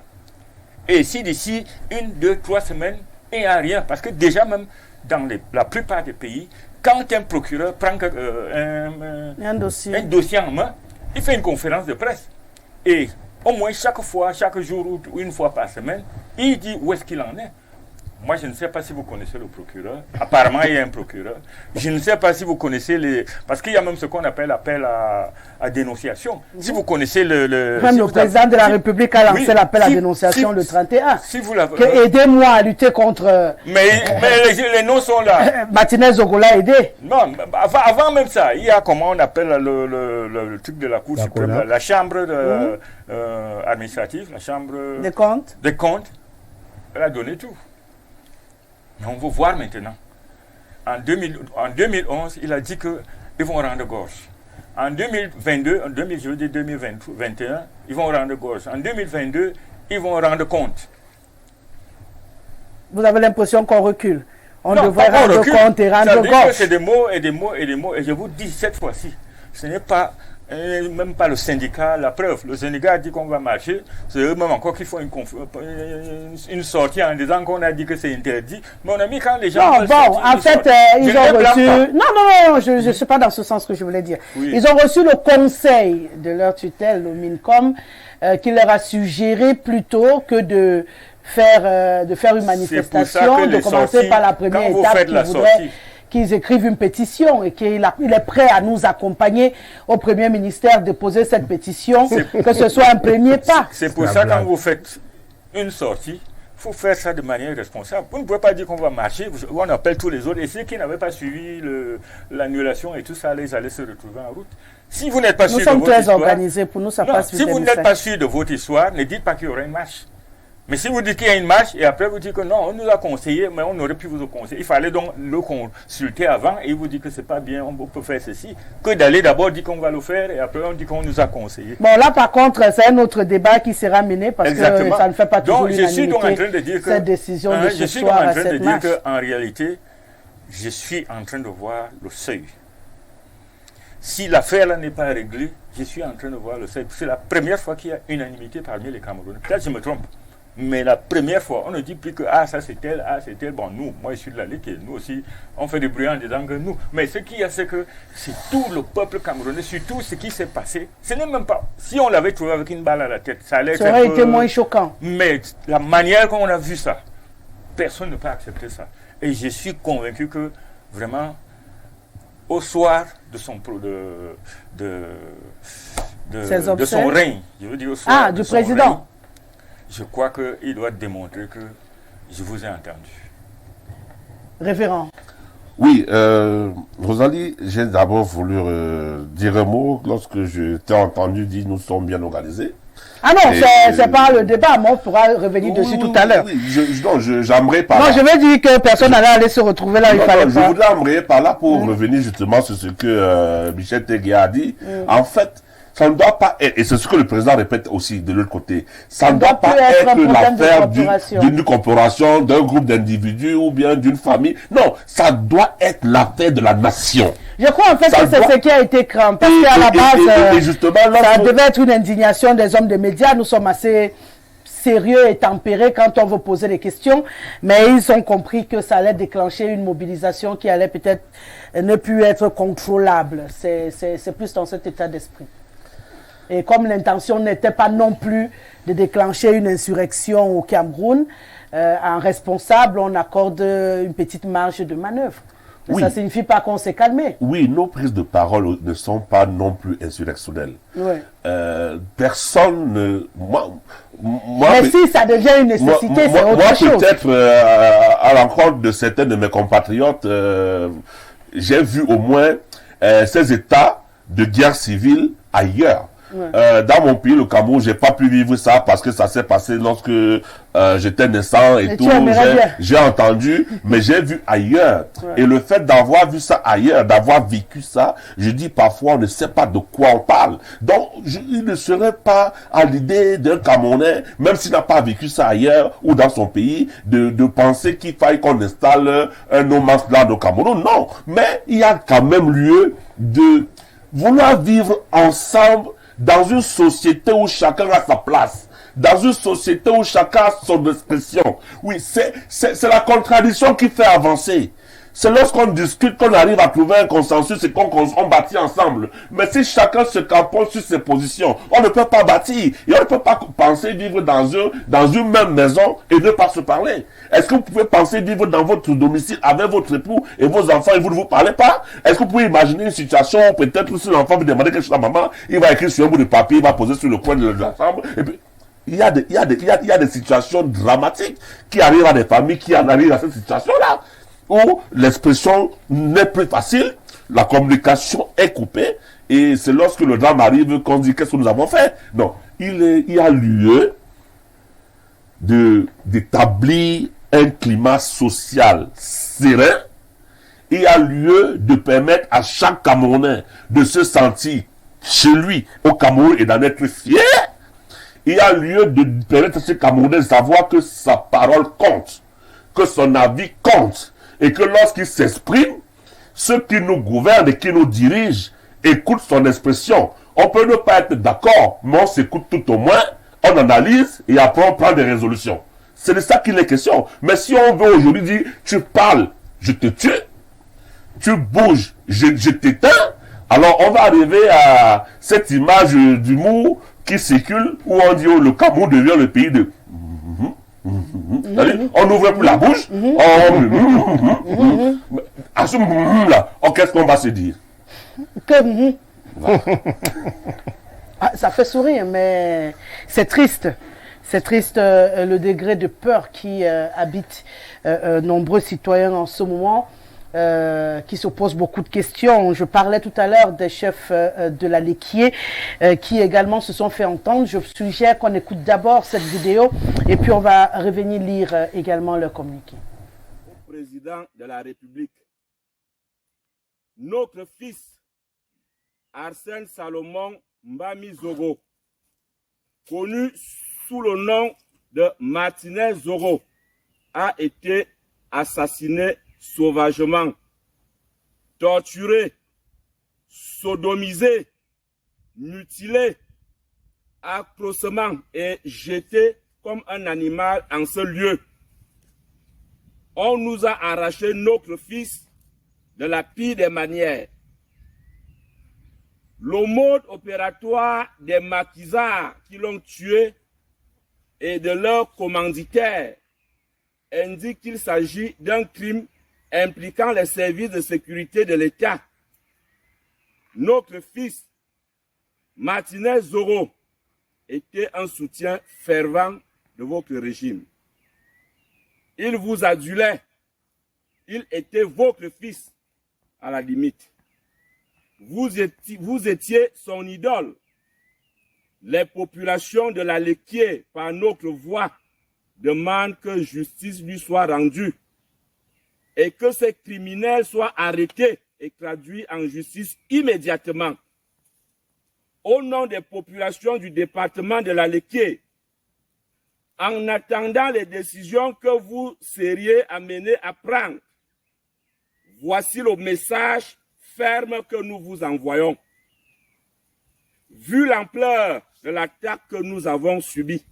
Et si d'ici 1, 2, 3 semaines, il n'y a rien, parce que déjà même dans la plupart des pays, quand un procureur prend un dossier en main, il fait une conférence de presse. Et au moins chaque jour ou une fois par semaine, il dit où est-ce qu'il en est. Moi, je ne sais pas si vous connaissez le procureur. Apparemment, il y a un procureur. Je ne sais pas si vous connaissez les... Parce qu'il y a même ce qu'on appelle appel à dénonciation. Si vous connaissez Même le président de la République a lancé l'appel à dénonciation le 31. Si vous l'avez... Aidez-moi à lutter contre... Mais les noms sont là. Martinez Zogola a aidé. Non, avant même ça, il y a comment on appelle le truc de la Cour suprême, la chambre administrative, la chambre... Des comptes. Elle a donné tout. Mais on veut voir maintenant. En 2011, il a dit qu'ils vont rendre gorge. En 2022, je veux dire 2021, ils vont rendre gorge. En 2022, ils vont rendre compte. Vous avez l'impression qu'on recule. On devrait rendre compte et rendre gorge. C'est des mots et des mots et des mots. Et je vous dis cette fois-ci, ce n'est pas même pas le syndicat, la preuve. Le syndicat a dit qu'on va marcher. C'est eux-mêmes encore qui font une sortie en disant qu'on a dit que c'est interdit. Mon ami, quand les gens... Non, bon, en fait, ils ont reçu... Non, je ne suis pas dans ce sens que je voulais dire. Oui. Ils ont reçu le conseil de leur tutelle, le MINCOM, qui leur a suggéré plutôt que de faire une manifestation, de commencer par la première étape qui voudrait qu'ils écrivent une pétition et qu'il est prêt à nous accompagner au Premier ministère de poser cette pétition, que ce soit un premier pas. C'est pour ça quand vous faites une sortie, il faut faire ça de manière responsable. Vous ne pouvez pas dire qu'on va marcher, on appelle tous les autres, et ceux qui n'avaient pas suivi l'annulation et tout ça, ils allaient se retrouver en route. Si vous n'êtes pas sûr de votre histoire... Nous sommes très organisés, pour nous ça passe vite. Si vous n'êtes pas sûr de votre histoire, ne dites pas qu'il y aura une marche. Mais si vous dites qu'il y a une marche et après vous dites que non, on nous a conseillé, mais on aurait pu vous conseiller. Il fallait donc le consulter avant et vous dit que c'est pas bien, on peut faire ceci, que d'aller d'abord dire qu'on va le faire et après on dit qu'on nous a conseillé. Bon, là par contre, c'est un autre débat qui sera mené parce que ça ne fait pas toujours l'unanimité. Je suis donc en train de dire que cette décision de ce soir à cette marche. En réalité, je suis en train de voir le seuil. Si l'affaire là n'est pas réglée, je suis en train de voir le seuil. C'est la première fois qu'il y a unanimité parmi les Camerounais. Peut-être que je me trompe. Mais la première fois, on ne dit plus que ça c'est tel, c'est tel. Bon, nous, moi je suis de la Ligue et nous aussi, on fait du bruit en disant que nous. Mais ce qu'il y a, c'est que c'est tout le peuple camerounais, surtout ce qui s'est passé. Ce n'est même pas. Si on l'avait trouvé avec une balle à la tête, ça allait être. Ça aurait été moins choquant. Mais la manière qu'on a vu ça, personne ne peut accepter ça. Et je suis convaincu que vraiment, au soir de son règne, je veux dire au soir du président. Règne, je crois qu'il doit démontrer que je vous ai entendu. Référent. Oui, Rosalie, j'ai d'abord voulu dire un mot lorsque je t'ai entendu dire nous sommes bien organisés. Ah non, c'est pas le débat, mais on pourra revenir dessus tout à l'heure. Oui, j'aimerais par là. Non, je vais dire que personne n'allait aller se retrouver là, il fallait pas. Je voudrais embrayer par là pour revenir justement sur ce que Michel Tegué a dit. En fait, ça ne doit pas être, et c'est ce que le président répète aussi de l'autre côté, ça ne doit pas être l'affaire d'une corporation, d'un groupe d'individus ou bien d'une famille. Non, ça doit être l'affaire de la nation. Je crois en fait que c'est ce qui a été craint. Parce qu'à la base, ça devait être une indignation des hommes des médias. Nous sommes assez sérieux et tempérés quand on veut poser des questions. Mais ils ont compris que ça allait déclencher une mobilisation qui allait peut-être ne plus être contrôlable. C'est plus dans cet état d'esprit. Et comme l'intention n'était pas non plus de déclencher une insurrection au Cameroun, en responsable, on accorde une petite marge de manœuvre. Mais ça ne signifie pas qu'on s'est calmé. Oui, nos prises de parole ne sont pas non plus insurrectionnelles. Oui. Personne ne... mais si ça devient une nécessité, c'est autre chose. Moi, peut-être, à l'encontre de certains de mes compatriotes, j'ai vu au moins ces états de guerre civile ailleurs. Dans mon pays, le Cameroun, j'ai pas pu vivre ça parce que ça s'est passé lorsque j'étais naissant et tout. J'ai entendu, mais j'ai vu ailleurs. Et le fait d'avoir vu ça ailleurs, d'avoir vécu ça, je dis parfois on ne sait pas de quoi on parle. Donc, il ne serait pas à l'idée d'un Camerounais, même s'il n'a pas vécu ça ailleurs ou dans son pays, de penser qu'il faille qu'on installe un no man's land au Cameroun. Non, mais il y a quand même lieu de vouloir vivre ensemble dans une société où chacun a sa place, dans une société où chacun a son expression. Oui, c'est la contradiction qui fait avancer. C'est lorsqu'on discute qu'on arrive à trouver un consensus et qu'on bâtit ensemble. Mais si chacun se camponne sur ses positions, on ne peut pas bâtir. Et on ne peut pas penser vivre dans une même maison et ne pas se parler. Est-ce que vous pouvez penser vivre dans votre domicile avec votre époux et vos enfants et vous ne vous parlez pas? Est-ce que vous pouvez imaginer une situation où peut-être si l'enfant veut demander quelque chose à maman, il va écrire sur un bout de papier, il va poser sur le coin de la chambre et puis... Il y a des situations dramatiques qui arrivent à des familles qui en arrivent à cette situation-là, où l'expression n'est plus facile, la communication est coupée, et c'est lorsque le drame arrive qu'on dit qu'est-ce que nous avons fait. Non, il y a lieu d'établir un climat social serein, il y a lieu de permettre à chaque Camerounais de se sentir chez lui au Cameroun et d'en être fier. Il y a lieu de permettre à ce Camerounais de savoir que sa parole compte, que son avis compte, et que lorsqu'il s'exprime, ceux qui nous gouvernent et qui nous dirigent écoutent son expression. On peut ne pas être d'accord, mais on s'écoute tout au moins, on analyse et après on prend des résolutions. C'est de ça qu'il est question. Mais si on veut aujourd'hui dire, tu parles, je te tue, tu bouges, je t'éteins, alors on va arriver à cette image d'humour qui circule où on dit, oh, le Cameroun devient le pays de... On n'ouvre plus la bouche, à ce moment-là, qu'est-ce qu'on va se dire? Voilà. Ça fait sourire, mais c'est triste. C'est triste le degré de peur qui habite nombreux citoyens en ce moment, qui se posent beaucoup de questions. Je parlais tout à l'heure des chefs de la Lequier qui également se sont fait entendre. Je suggère qu'on écoute d'abord cette vidéo et puis on va revenir lire également leur communiqué. Au président de la République, notre fils Arsène Salomon Mbami Zogo, connu sous le nom de Martinez Zogo, a été assassiné sauvagement, torturé, sodomisé, mutilé, atrocement et jeté comme un animal en ce lieu. On nous a arraché notre fils de la pire des manières. Le mode opératoire des maquisards qui l'ont tué et de leurs commanditaires indique qu'il s'agit d'un crime impliquant les services de sécurité de l'État. Notre fils, Martinez Zogo, était un soutien fervent de votre régime. Il vous adulait. Il était votre fils, à la limite. Vous étiez son idole. Les populations de la Lequier, par notre voix, demandent que justice lui soit rendue et que ces criminels soient arrêtés et traduits en justice immédiatement. Au nom des populations du département de la Lequier, en attendant les décisions que vous seriez amenés à prendre, voici le message ferme que nous vous envoyons. Vu l'ampleur de l'attaque que nous avons subie,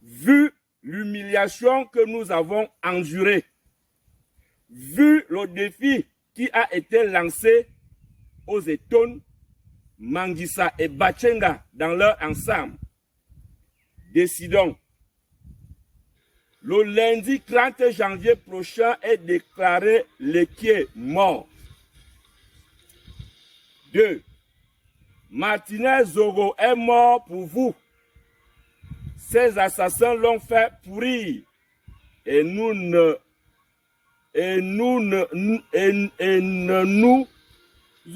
vu l'humiliation que nous avons endurée, vu le défi qui a été lancé aux Etones, Manguissa et Bachenga dans leur ensemble, décidons. Le lundi 30 janvier prochain est déclaré Lequier mort. 2. Martinez Zogo est mort pour vous. Ces assassins l'ont fait pourrir et ne nous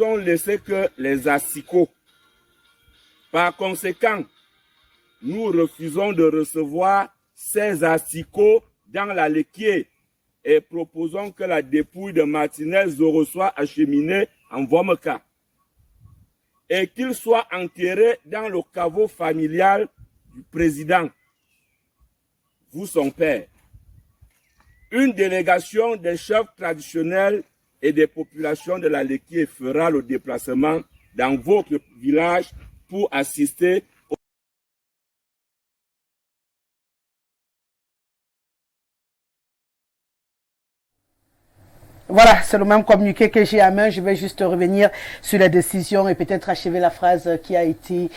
ont laissé que les asticots. Par conséquent, nous refusons de recevoir ces asticots dans la Lequier et proposons que la dépouille de Martinez Zogo soit acheminée en Vomeka et qu'il soit enterré dans le caveau familial du président, vous son père. Une délégation des chefs traditionnels et des populations de la Lequier fera le déplacement dans votre village pour assister au... Voilà, c'est le même communiqué que j'ai à main. Je vais juste revenir sur la décision et peut-être achever la phrase qui a été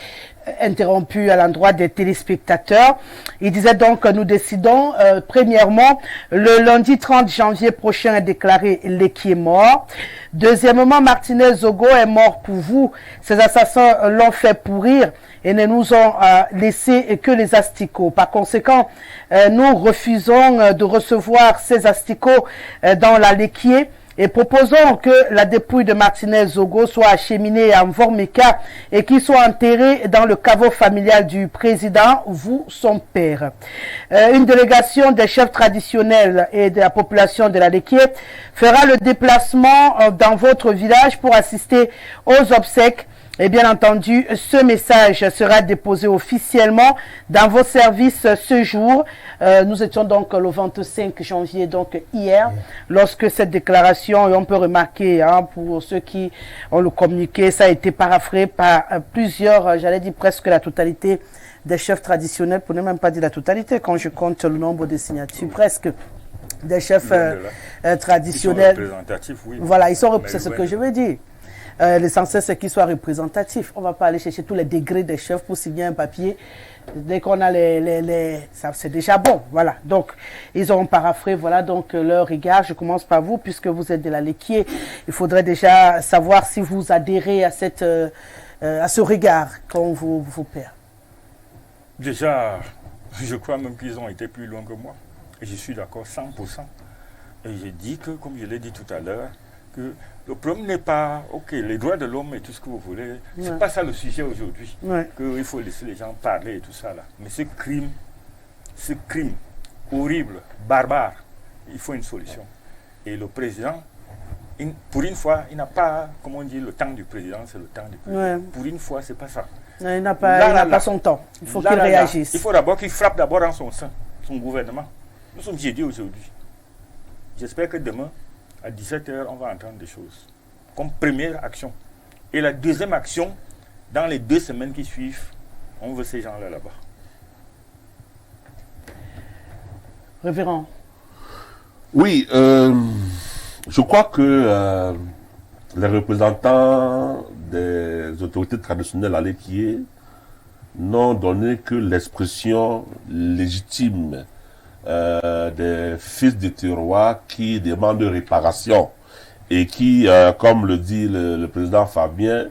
interrompue à l'endroit des téléspectateurs. Il disait donc que nous décidons, premièrement, le lundi 30 janvier prochain est déclaré Lequier mort. Deuxièmement, Martinez Zogo est mort pour vous. Ces assassins l'ont fait pourrir et ne nous ont laissé que les asticots. Par conséquent, nous refusons de recevoir ces asticots dans la Lequier et proposons que la dépouille de Martinez Zogo soit acheminée en Vomeka et qu'il soit enterré dans le caveau familial du président, vous, son père. Une délégation des chefs traditionnels et de la population de la Lequier fera le déplacement dans votre village pour assister aux obsèques Et bien entendu, ce message sera déposé officiellement dans vos services ce jour. Nous étions donc le 25 janvier, donc hier, lorsque cette déclaration, et on peut remarquer, pour ceux qui ont le communiqué, ça a été paraphrasé par plusieurs, j'allais dire presque la totalité des chefs traditionnels, pour ne même pas dire la totalité, quand je compte le nombre de signatures, presque des chefs traditionnels. Ils sont représentatifs, oui. Voilà, c'est ce que je veux dire. L'essentiel, c'est qu'ils soient représentatifs. On ne va pas aller chercher tous les degrés des chefs pour signer un papier. Dès qu'on a ça, c'est déjà bon. Voilà. Donc, ils ont paraphrasé, voilà, donc, leur regard. Je commence par vous, puisque vous êtes de la Léquier. Il faudrait déjà savoir si vous adhérez à ce regard qu'ont vos pères. Déjà, je crois même qu'ils ont été plus loin que moi. Et je suis d'accord 100%. Et j'ai dit que, comme je l'ai dit tout à l'heure, que le problème n'est pas, ok, les droits de l'homme et tout ce que vous voulez, c'est pas ça le sujet aujourd'hui. Qu'il faut laisser les gens parler et tout ça là. Mais ce crime horrible, barbare, il faut une solution. Et le président, pour une fois, il n'a pas, comment on dit, le temps du président, c'est le temps du président. Pour une fois, c'est pas ça. Il n'a pas son temps. Il faut qu'il réagisse. Il faut d'abord qu'il frappe d'abord en son sein, son gouvernement. Nous sommes jeudi aujourd'hui. J'espère que demain, à 17h, on va entendre des choses. Comme première action. Et la deuxième action, dans les 2 semaines qui suivent, on veut ces gens-là là-bas. Révérend. Oui, je crois que les représentants des autorités traditionnelles à l'Équier n'ont donné que l'expression légitime des fils du terroir qui demandent réparation et qui, comme le dit le président Fabien,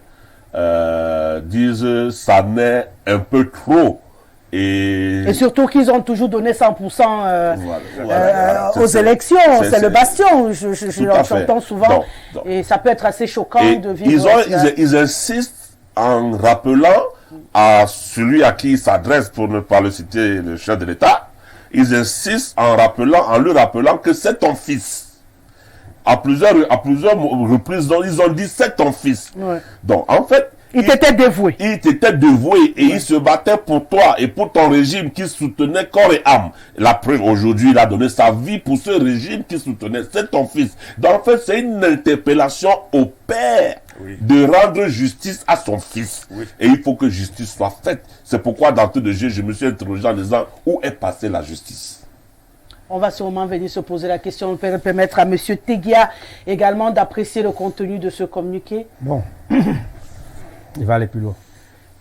disent ça n'est un peu trop. Et surtout qu'ils ont toujours donné 100% aux élections. C'est le bastion, je l'entends souvent. Et ça peut être assez choquant de vivre. Ils insistent en rappelant à celui à qui ils s'adressent, pour ne pas le citer, le chef de l'État, ils insistent en lui rappelant que c'est ton fils. À plusieurs reprises, ils ont dit c'est ton fils. Donc, en fait, il t'était dévoué. Il t'était dévoué et il se battait pour toi et pour ton régime qui soutenait corps et âme. La preuve, aujourd'hui, il a donné sa vie pour ce régime qui soutenait. C'est ton fils. Donc, en fait, c'est une interpellation au père de rendre justice à son fils. Et il faut que justice soit faite. C'est pourquoi, dans tout de jeu, je me suis interrogé en disant où est passée la justice. On va sûrement venir se poser la question. On peut permettre à M. Tegia également d'apprécier le contenu de ce communiqué. Bon. Il va aller plus loin.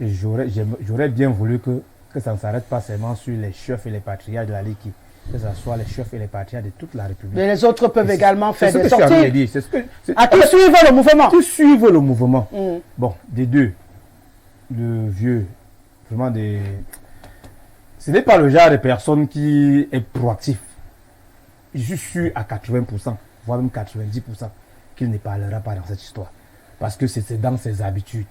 J'aurais bien voulu que ça ne s'arrête pas seulement sur les chefs et les patriarches de la Léquier, que ce soit les chefs et les patriarches de toute la République. Mais les autres peuvent également faire des sorties. Qui suivent le mouvement. Qui suivent le mouvement. Bon, des deux, le vieux, vraiment des... Ce n'est pas le genre de personne qui est proactif. Je suis sûr à 80%, voire même 90%, qu'il ne parlera pas dans cette histoire. Parce que c'est dans ses habitudes.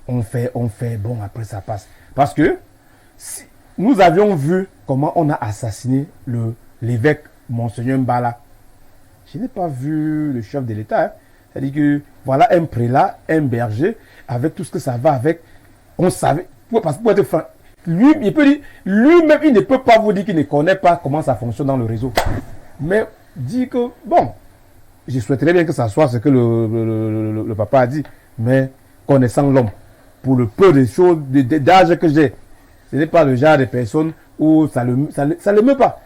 On fait, bon, après ça passe. Parce que nous avions vu comment on a assassiné l'évêque Monseigneur Mbala. Je n'ai pas vu le chef de l'État. Hein. C'est-à-dire que voilà un prélat, un berger, avec tout ce que ça va avec. On savait, parce que pour être franc, lui-même, il ne peut pas vous dire qu'il ne connaît pas comment ça fonctionne dans le réseau. Mais dit que, bon, je souhaiterais bien que ça soit ce que le papa a dit, mais connaissant l'homme, pour le peu de choses, d'âge que j'ai, ce n'est pas le genre de personne où ça le meut pas.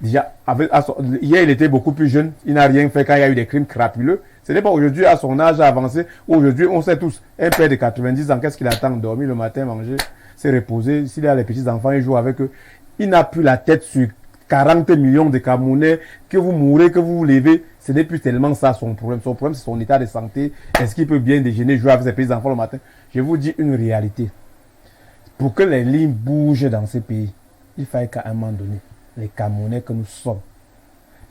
Déjà, hier, il était beaucoup plus jeune, il n'a rien fait quand il y a eu des crimes crapuleux. Ce n'est pas aujourd'hui, à son âge avancé, aujourd'hui, on sait tous, un père de 90 ans, qu'est-ce qu'il attend? Dormir le matin, manger, se reposer. S'il a les petits-enfants, il joue avec eux. Il n'a plus la tête sur 40 millions de Camerounais, que vous mourrez, que vous vous levez. Ce n'est plus tellement ça son problème. Son problème, c'est son état de santé. Est-ce qu'il peut bien déjeuner, jouer avec ses petits-enfants le matin? Je vous dis une réalité. Pour que les lignes bougent dans ces pays, il fallait qu'à un moment donné, les Camerounais que nous sommes,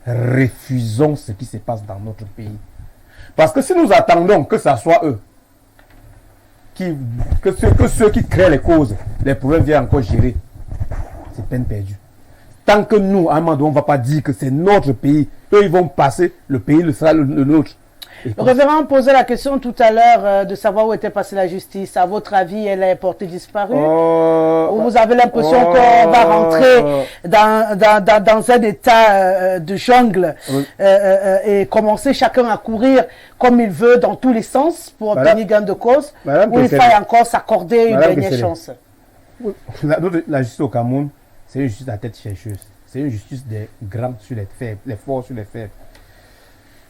refusons ce qui se passe dans notre pays. Parce que si nous attendons que ce soit eux, que ceux qui créent les causes, les problèmes viennent encore gérer, c'est peine perdue. Tant que nous, à un moment donné, on ne va pas dire que c'est notre pays, eux ils vont passer, le pays sera le nôtre. Le révérend posait la question tout à l'heure de savoir où était passée la justice. À votre avis, elle est portée disparue? Ou vous avez l'impression qu'on va rentrer dans un état de jungle et commencer chacun à courir comme il veut dans tous les sens pour obtenir gain de cause, ou il faille encore s'accorder une dernière chance? La justice au Cameroun, c'est une justice à tête chercheuse. C'est une justice des grands sur les faibles, les forts sur les faibles.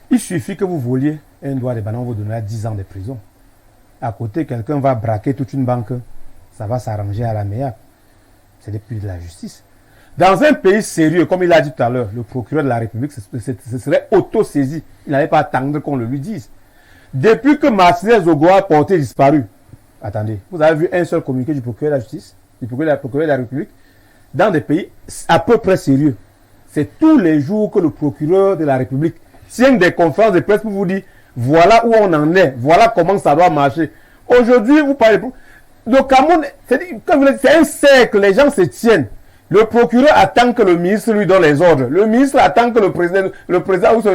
Il suffit que vous voliez un doigt de banane, on vous donnera 10 ans de prison. À côté, quelqu'un va braquer toute une banque, ça va s'arranger à la meilleure. C'est depuis de la justice. Dans un pays sérieux, comme il a dit tout à l'heure, le procureur de la République ce serait auto-saisi. Il n'allait pas attendre qu'on le lui dise. Depuis que Martinez Zogoa a porté disparu, attendez, vous avez vu un seul communiqué du procureur de la justice, du procureur de la République, dans des pays à peu près sérieux. C'est tous les jours que le procureur de la République tient des conférences de presse pour vous dire voilà où on en est, voilà comment ça doit marcher. Aujourd'hui, vous parlez. Le Cameroun, c'est un cercle, les gens se tiennent. Le procureur attend que le ministre lui donne les ordres. Le ministre attend que le président ou le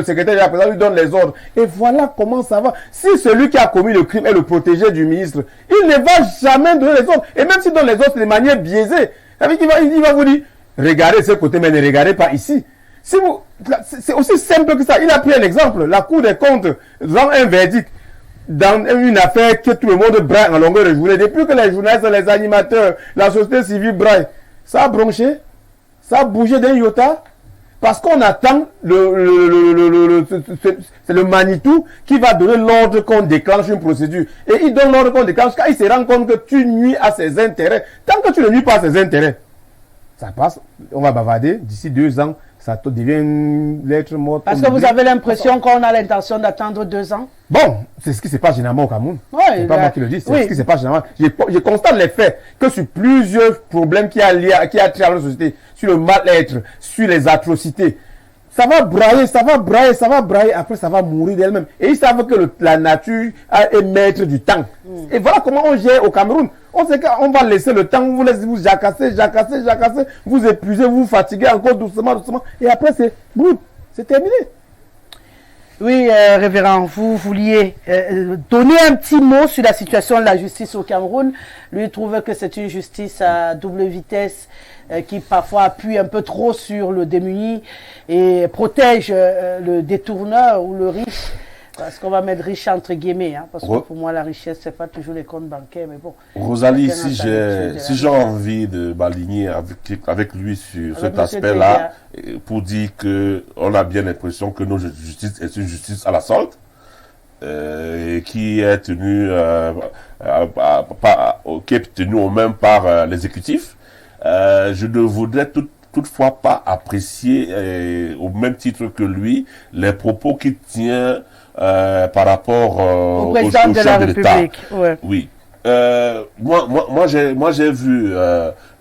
secrétaire de la présidence lui donne les ordres. Et voilà comment ça va. Si celui qui a commis le crime est le protégé du ministre, il ne va jamais donner les ordres. Et même s'il donne les ordres, c'est de manière biaisée. Il va vous dire, regardez ce côté, mais ne regardez pas ici. C'est aussi simple que ça. Il a pris un exemple. La Cour des comptes rend un verdict dans une affaire que tout le monde braille en longueur de journée. Depuis que les journalistes, les animateurs, la société civile braille, ça a bronché, ça a bougé d'un iota, parce qu'on attend c'est le Manitou qui va donner l'ordre qu'on déclenche une procédure. Et il donne l'ordre qu'on déclenche quand il se rend compte que tu nuis à ses intérêts. Tant que tu ne nuis pas à ses intérêts, ça passe, on va bavarder, d'ici 2 ans, ça devient une lettre morte. Parce que vous avez l'impression qu'on a l'intention d'attendre 2 ans? Bon, c'est ce qui se passe généralement au Cameroun. Oui, c'est pas moi qui le dis, c'est ce qui se passe généralement. Je constate les faits que sur plusieurs problèmes qui a trait à la société, sur le mal-être, sur les atrocités, ça va brailler, après ça va mourir d'elle-même. Et ils savent que la nature est maître du temps. Et voilà comment on gère au Cameroun. On sait qu'on va laisser le temps, vous jacasser, vous épuisez, vous fatiguez encore doucement. Et après, c'est terminé. Oui, révérend, vous vouliez donner un petit mot sur la situation de la justice au Cameroun. Lui trouve que c'est une justice à double vitesse qui parfois appuie un peu trop sur le démuni et protège le détourneur ou le riche. Parce qu'on va mettre riche entre guillemets, hein, parce que pour moi la richesse c'est pas toujours les comptes bancaires, mais bon. Rosalie, si j'ai envie de m'aligner avec lui sur cet aspect-là, pour dire que on a bien l'impression que notre justice est une justice à la solde, qui est tenue au même par l'exécutif. Je ne voudrais toutefois pas apprécier au même titre que lui les propos qu'il tient par rapport au président de la République. Ouais. Oui. Moi j'ai vu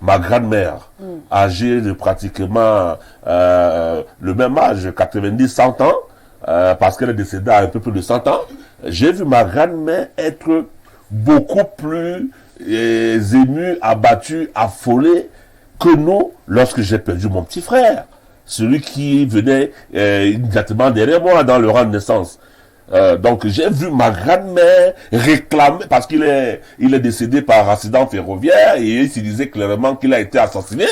ma grand-mère âgée de pratiquement le même âge, 90-100 ans, parce qu'elle est décédée à un peu plus de 100 ans. J'ai vu ma grand-mère être beaucoup plus émue, abattue, affolée que nous lorsque j'ai perdu mon petit frère, celui qui venait exactement derrière moi dans le rang de naissance. Donc j'ai vu ma grand-mère réclamer, parce qu'il est décédé par accident ferroviaire, et il se disait clairement qu'il a été assassiné,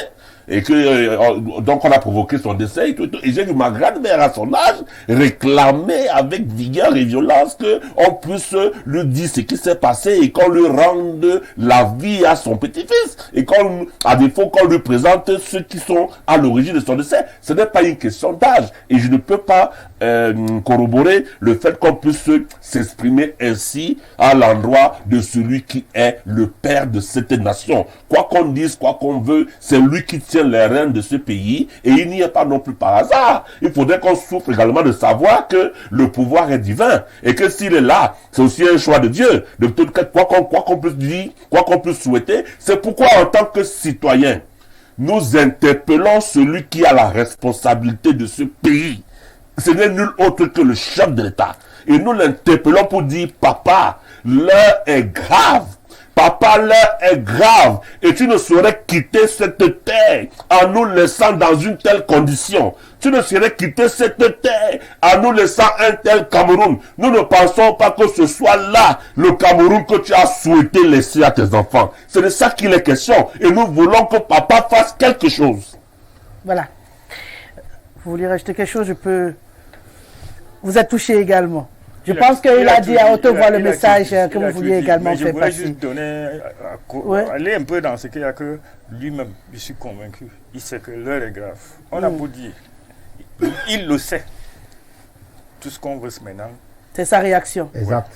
et que donc on a provoqué son décès et tout. Et j'ai vu ma grand-mère à son âge réclamer avec vigueur et violence que on puisse lui dire ce qui s'est passé et qu'on lui rende la vie à son petit-fils, et à défaut qu'on lui présente ceux qui sont à l'origine de son décès. Ce n'est pas une question d'âge, et je ne peux pas corroborer le fait qu'on puisse s'exprimer ainsi à l'endroit de celui qui est le père de cette nation. Quoi qu'on dise, quoi qu'on veut, c'est lui qui tient les rênes de ce pays, et il n'y est pas non plus par hasard. Il faudrait qu'on souffre également de savoir que le pouvoir est divin, et que s'il est là, c'est aussi un choix de Dieu. De tout cas, quoi qu'on puisse dire, quoi qu'on puisse souhaiter, c'est pourquoi en tant que citoyen, nous interpellons celui qui a la responsabilité de ce pays. Ce n'est nul autre que le chef de l'État. Et nous l'interpellons pour dire, papa, l'heure est grave. Papa, l'heure est grave et tu ne saurais quitter cette terre en nous laissant dans une telle condition. Tu ne saurais quitter cette terre en nous laissant un tel Cameroun. Nous ne pensons pas que ce soit là le Cameroun que tu as souhaité laisser à tes enfants. C'est de ça qu'il est question et nous voulons que papa fasse quelque chose. Voilà. Vous voulez rajouter quelque chose? Je peux... Vous êtes touché également. Je pense qu'il a dit à haute voix le message que vous vouliez également faire passer. Je voulais juste donner, aller un peu dans ce qu'il y a que lui-même, je suis convaincu, il sait que l'heure est grave. On a beau dire, il le sait. Tout ce qu'on veut maintenant. C'est sa réaction. Exact.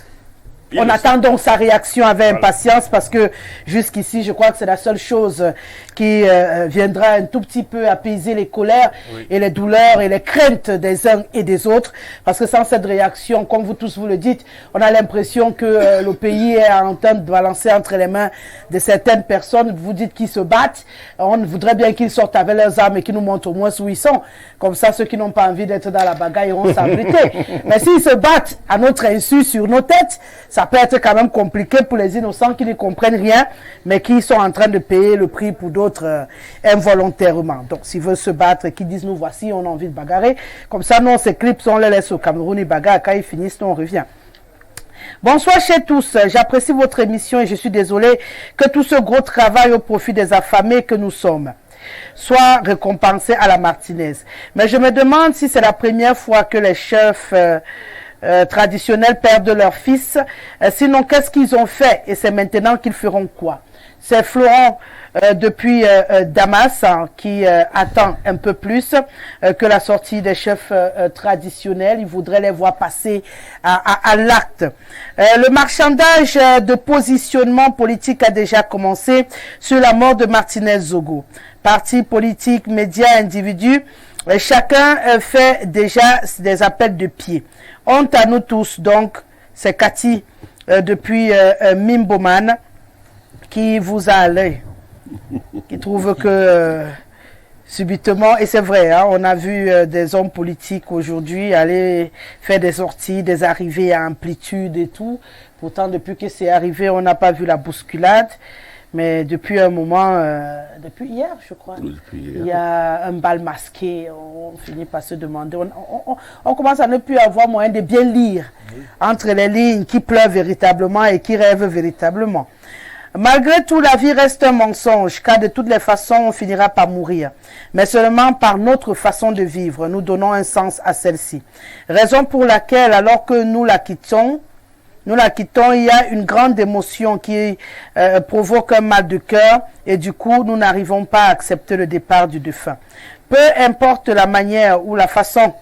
On attend donc sa réaction avec impatience parce que jusqu'ici, je crois que c'est la seule chose qui viendra un tout petit peu apaiser les colères et les douleurs et les craintes des uns et des autres. Parce que sans cette réaction, comme vous tous vous le dites, on a l'impression que le pays est en train de balancer entre les mains de certaines personnes. Vous dites qu'ils se battent. On voudrait bien qu'ils sortent avec leurs armes et qu'ils nous montrent au moins où ils sont. Comme ça, ceux qui n'ont pas envie d'être dans la bagarre iront s'abriter. Mais s'ils se battent à notre insu sur nos têtes, ça peut être quand même compliqué pour les innocents qui ne comprennent rien, mais qui sont en train de payer le prix pour d'autres involontairement. Donc, s'ils veulent se battre, qui disent nous voici, on a envie de bagarrer. Comme ça, nous, on s'éclipse, on les laisse au Cameroun, ils bagarrent. Quand ils finissent, nous, on revient. Bonsoir chez tous, j'apprécie votre émission et je suis désolé que tout ce gros travail au profit des affamés que nous sommes soit récompensé à la Martinaise. Mais je me demande si c'est la première fois que les chefs traditionnels perdent leur fils. Sinon, qu'est-ce qu'ils ont fait? Et c'est maintenant qu'ils feront quoi? C'est Florent depuis Damas qui attend un peu plus que la sortie des chefs traditionnels. Il voudrait les voir passer à l'acte. Le marchandage de positionnement politique a déjà commencé sur la mort de Martinez Zogo. Partis politiques, médias, individus, chacun fait déjà des appels de pied. Honte à nous tous, donc, c'est Cathy depuis Mimboman qui vous a à l'œil, qui trouve que subitement, et c'est vrai, hein, on a vu des hommes politiques aujourd'hui aller faire des sorties, des arrivées à amplitude et tout. Pourtant, depuis que c'est arrivé, on n'a pas vu la bousculade. Mais depuis un moment, depuis hier, je crois, il y a un bal masqué. On finit par se demander. On commence à ne plus avoir moyen de bien lire entre les lignes qui pleurent véritablement et qui rêvent véritablement. Malgré tout, la vie reste un mensonge, car de toutes les façons, on finira par mourir. Mais seulement par notre façon de vivre, nous donnons un sens à celle-ci. Raison pour laquelle, alors que nous la quittons, il y a une grande émotion qui provoque un mal de cœur et du coup, nous n'arrivons pas à accepter le départ du défunt. Peu importe la manière ou la façon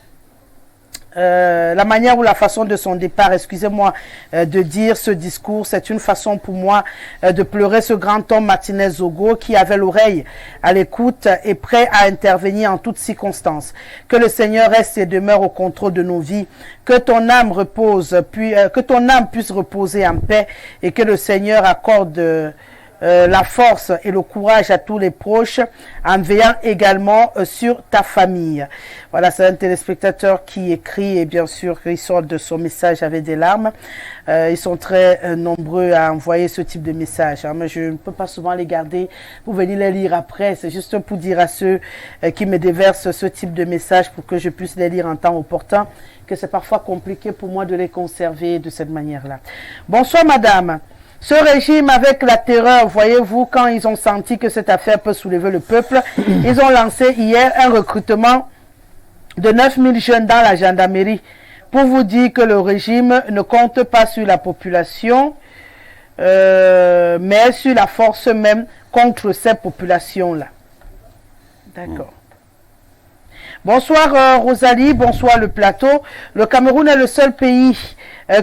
de son départ, excusez-moi de dire ce discours, c'est une façon pour moi de pleurer ce grand homme Martinez Zogo qui avait l'oreille à l'écoute et prêt à intervenir en toutes circonstances. Que le Seigneur reste et demeure au contrôle de nos vies, que ton âme repose, que ton âme puisse reposer en paix et que le Seigneur accorde la force et le courage à tous les proches en veillant également sur ta famille. Voilà, c'est un téléspectateur qui écrit et bien sûr il sort de son message avec des larmes. Ils sont très nombreux à envoyer ce type de message, hein, mais je ne peux pas souvent les garder pour venir les lire après. C'est juste pour dire à ceux qui me déversent ce type de message pour que je puisse les lire en temps opportun, que c'est parfois compliqué pour moi de les conserver de cette manière-là. Bonsoir madame. Ce régime avec la terreur, voyez-vous, quand ils ont senti que cette affaire peut soulever le peuple, ils ont lancé hier un recrutement de 9000 jeunes dans la gendarmerie pour vous dire que le régime ne compte pas sur la population, mais sur la force même contre ces populations-là. D'accord. Bonsoir Rosalie, bonsoir le plateau. Le Cameroun est le seul pays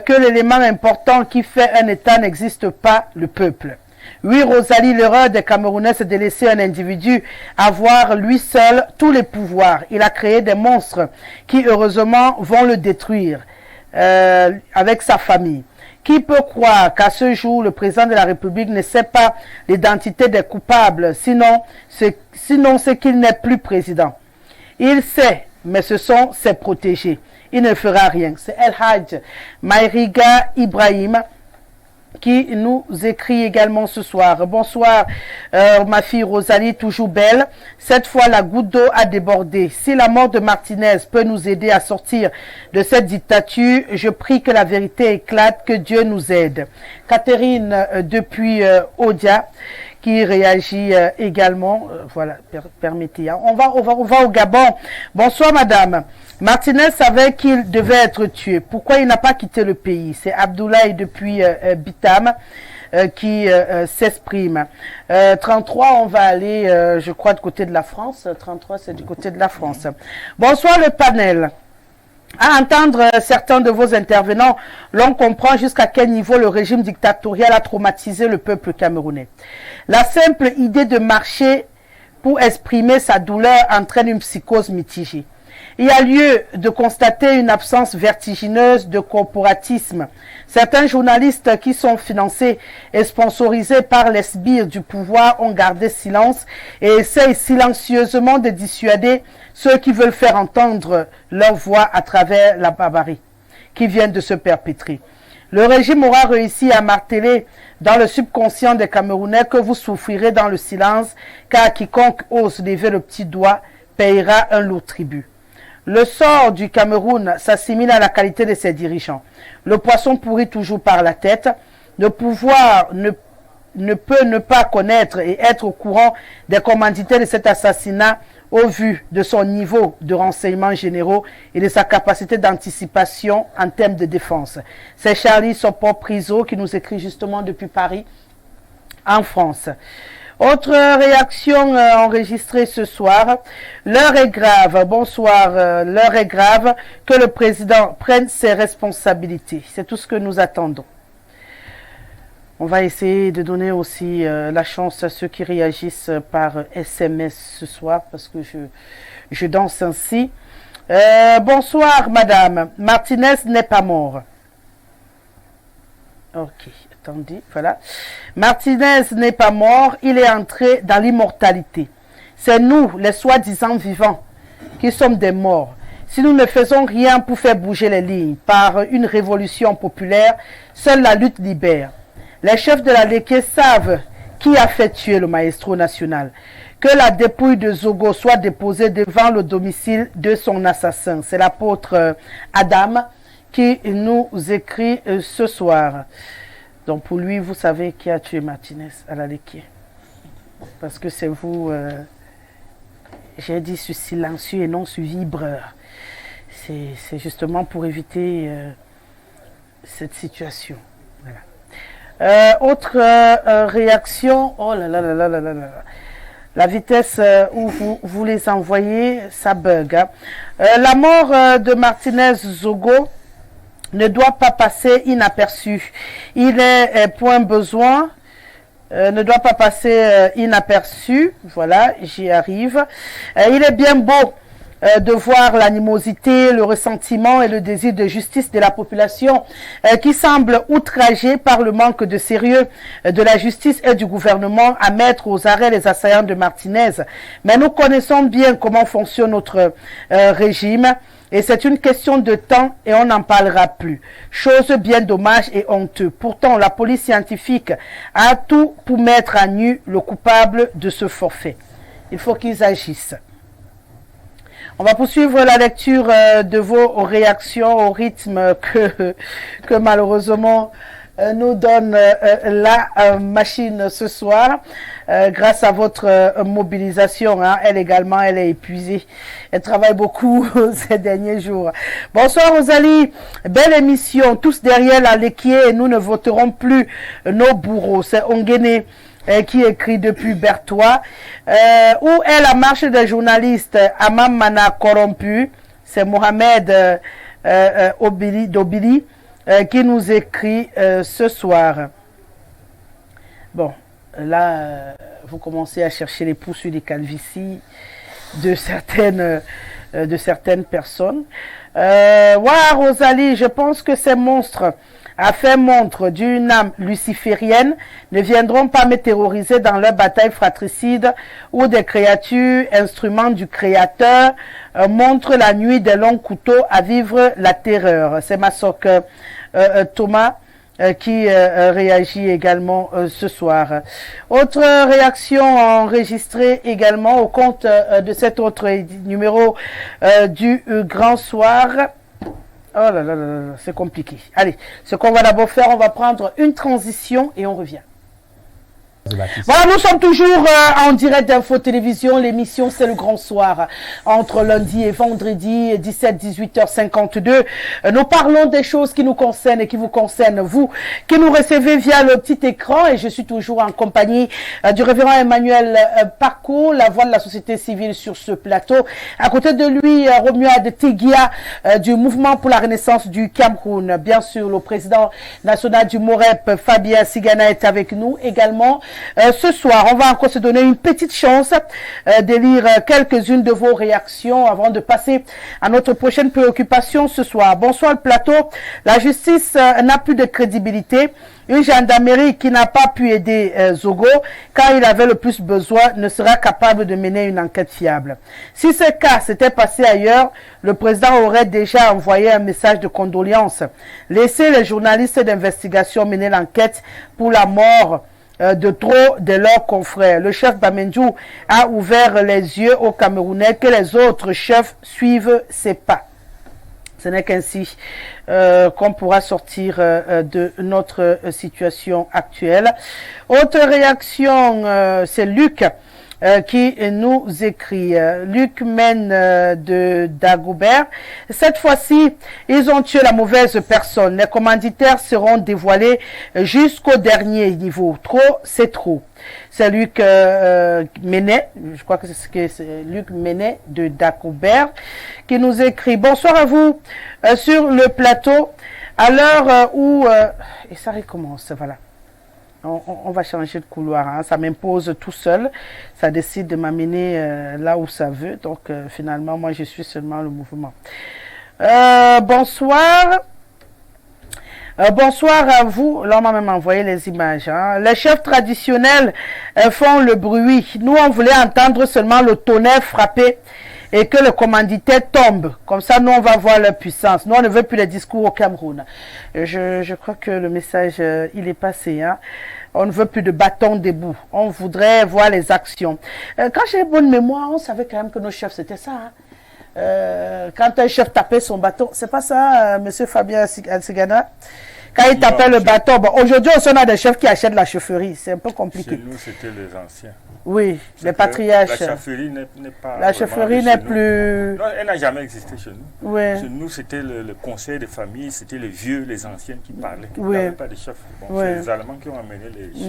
que l'élément important qui fait un État n'existe pas, le peuple. Oui, Rosalie, l'erreur des Camerounais, c'est de laisser un individu avoir lui seul tous les pouvoirs. Il a créé des monstres qui, heureusement, vont le détruire avec sa famille. Qui peut croire qu'à ce jour, le président de la République ne sait pas l'identité des coupables, sinon c'est qu'il n'est plus président. Il sait, mais ce sont ses protégés. Il ne fera rien. C'est El Hadj Maïriga Ibrahim qui nous écrit également ce soir. Bonsoir, ma fille Rosalie, toujours belle. Cette fois, la goutte d'eau a débordé. Si la mort de Martinez peut nous aider à sortir de cette dictature, je prie que la vérité éclate, que Dieu nous aide. Catherine, depuis Odia, qui réagit également. Voilà, permettez. Hein. On va au Gabon. Bonsoir, madame. Martinez savait qu'il devait être tué. Pourquoi il n'a pas quitté le pays? C'est Abdoulaye depuis Bitam qui s'exprime. 33, on va aller, je crois, du côté de la France. 33, c'est du côté de la France. Bonsoir, le panel. À entendre certains de vos intervenants, l'on comprend jusqu'à quel niveau le régime dictatorial a traumatisé le peuple camerounais. La simple idée de marcher pour exprimer sa douleur entraîne une psychose mitigée. Il y a lieu de constater une absence vertigineuse de corporatisme. Certains journalistes qui sont financés et sponsorisés par les sbires du pouvoir ont gardé silence et essayent silencieusement de dissuader ceux qui veulent faire entendre leur voix à travers la barbarie qui vient de se perpétrer. Le régime aura réussi à marteler dans le subconscient des Camerounais que vous souffrirez dans le silence, car quiconque ose lever le petit doigt payera un lourd tribut. Le sort du Cameroun s'assimile à la qualité de ses dirigeants. Le poisson pourrit toujours par la tête. Le pouvoir ne peut ne pas connaître et être au courant des commanditaires de cet assassinat au vu de son niveau de renseignements généraux et de sa capacité d'anticipation en termes de défense. C'est Charlie Sopor-Priso qui nous écrit justement depuis Paris, en France. Autre réaction enregistrée ce soir. L'heure est grave. Bonsoir. L'heure est grave. Que le président prenne ses responsabilités. C'est tout ce que nous attendons. On va essayer de donner aussi la chance à ceux qui réagissent par SMS ce soir parce que je danse ainsi. Bonsoir, madame. Martinez n'est pas mort. Ok. Attendez, voilà. Martinez n'est pas mort, il est entré dans l'immortalité. C'est nous, les soi-disant vivants, qui sommes des morts. Si nous ne faisons rien pour faire bouger les lignes par une révolution populaire, seule la lutte libère. Les chefs de la Léké savent qui a fait tuer le maestro national. Que la dépouille de Zogo soit déposée devant le domicile de son assassin. C'est l'apôtre Adam qui nous écrit ce soir. Donc pour lui, vous savez qui a tué Martinez à la Léké. Parce que c'est vous, j'ai dit sur silencieux et non sur vibreur. C'est justement pour éviter cette situation. Voilà. Autre réaction, oh là là là là là là là. La vitesse où vous les envoyez, ça bug. Hein. La mort de Martinez Zogo ne doit pas passer inaperçu. Il est point besoin, ne doit pas passer inaperçu. Voilà, j'y arrive. Il est bien beau de voir l'animosité, le ressentiment et le désir de justice de la population qui semble outragée par le manque de sérieux de la justice et du gouvernement à mettre aux arrêts les assaillants de Martinez. Mais nous connaissons bien comment fonctionne notre régime. Et c'est une question de temps et on n'en parlera plus. Chose bien dommage et honteuse. Pourtant, la police scientifique a tout pour mettre à nu le coupable de ce forfait. Il faut qu'ils agissent. On va poursuivre la lecture de vos réactions au rythme que malheureusement nous donne la machine ce soir. Grâce à votre mobilisation, hein, elle également, elle est épuisée. Elle travaille beaucoup ces derniers jours. Bonsoir Rosalie, belle émission, tous derrière la Léquier et nous ne voterons plus nos bourreaux. C'est Onguéné qui écrit depuis Bertois. Où est la marche des journalistes Amam Mana corrompu? C'est Mohamed Dobili qui nous écrit ce soir. Bon. Là, vous commencez à chercher les pouces sur les calvities de certaines personnes. Voilà, Rosalie, je pense que ces monstres, à faire montre d'une âme luciférienne, ne viendront pas me terroriser dans leur bataille fratricide où des créatures, instruments du Créateur, montrent la nuit des longs couteaux à vivre la terreur. C'est Massoc Thomas qui réagit également ce soir. Autre réaction enregistrée également au compte de cet autre numéro du Grand Soir. Oh là là là là, c'est compliqué. Allez, ce qu'on va d'abord faire, on va prendre une transition et on revient. Voilà, nous sommes toujours en direct d'Info Télévision. L'émission, c'est le Grand Soir. Entre lundi et vendredi, 17-18h52. Nous parlons des choses qui nous concernent et qui vous concernent, vous, qui nous recevez via le petit écran. Et je suis toujours en compagnie du révérend Emmanuel Paco, la voix de la société civile sur ce plateau. À côté de lui, Romuald Tegia du Mouvement pour la Renaissance du Cameroun. Bien sûr, le président national du MOREP, Fabien Sigana, est avec nous également. Ce soir, on va encore se donner une petite chance de lire quelques-unes de vos réactions avant de passer à notre prochaine préoccupation ce soir. Bonsoir le plateau. La justice n'a plus de crédibilité. Une gendarmerie qui n'a pas pu aider Zogo quand il avait le plus besoin ne sera capable de mener une enquête fiable. Si ce cas s'était passé ailleurs, le président aurait déjà envoyé un message de condoléances. Laissez les journalistes d'investigation mener l'enquête pour la mort de trop de leurs confrères. Le chef Bamendjou a ouvert les yeux aux Camerounais que les autres chefs suivent ses pas. Ce n'est qu'ainsi qu'on pourra sortir de notre situation actuelle. Autre réaction, c'est Luc qui nous écrit. Luc Mène de Dagobert. Cette fois-ci, ils ont tué la mauvaise personne. Les commanditaires seront dévoilés jusqu'au dernier niveau. Trop, c'est trop. C'est Luc Ménet, je crois que c'est Luc Ménet de Dagobert qui nous écrit. Bonsoir à vous sur le plateau. À l'heure où... et ça recommence, voilà. On va changer de couloir, hein. Ça m'impose tout seul, ça décide de m'amener là où ça veut, donc finalement moi je suis seulement le mouvement. Bonsoir. Bonsoir à vous. Là on m'a même envoyé les images, hein. Les chefs traditionnels font le bruit. Nous on voulait entendre seulement le tonnerre frapper et que le commanditaire tombe. Comme ça, nous, on va voir leur puissance. Nous, on ne veut plus les discours au Cameroun. Je crois que le message, il est passé. Hein. On ne veut plus de bâtons debout. On voudrait voir les actions. Quand j'ai bonne mémoire, on savait quand même que nos chefs, c'était ça. Hein. Quand un chef tapait son bâton, c'est pas ça, monsieur Fabien Sigana? Quand il tapait le bâton, bon, aujourd'hui, on a des chefs qui achètent la chaufferie. C'est un peu compliqué. Chez nous, c'était les anciens. Oui, les patriarches. La chaufferie n'est pas... La chaufferie n'est plus... Non, elle n'a jamais existé chez nous. Oui. Chez nous, c'était le conseil de famille, c'était les vieux, les anciens qui parlaient. Oui. Il n'y avait pas de chef. Bon, Oui. c'est les Allemands qui ont amené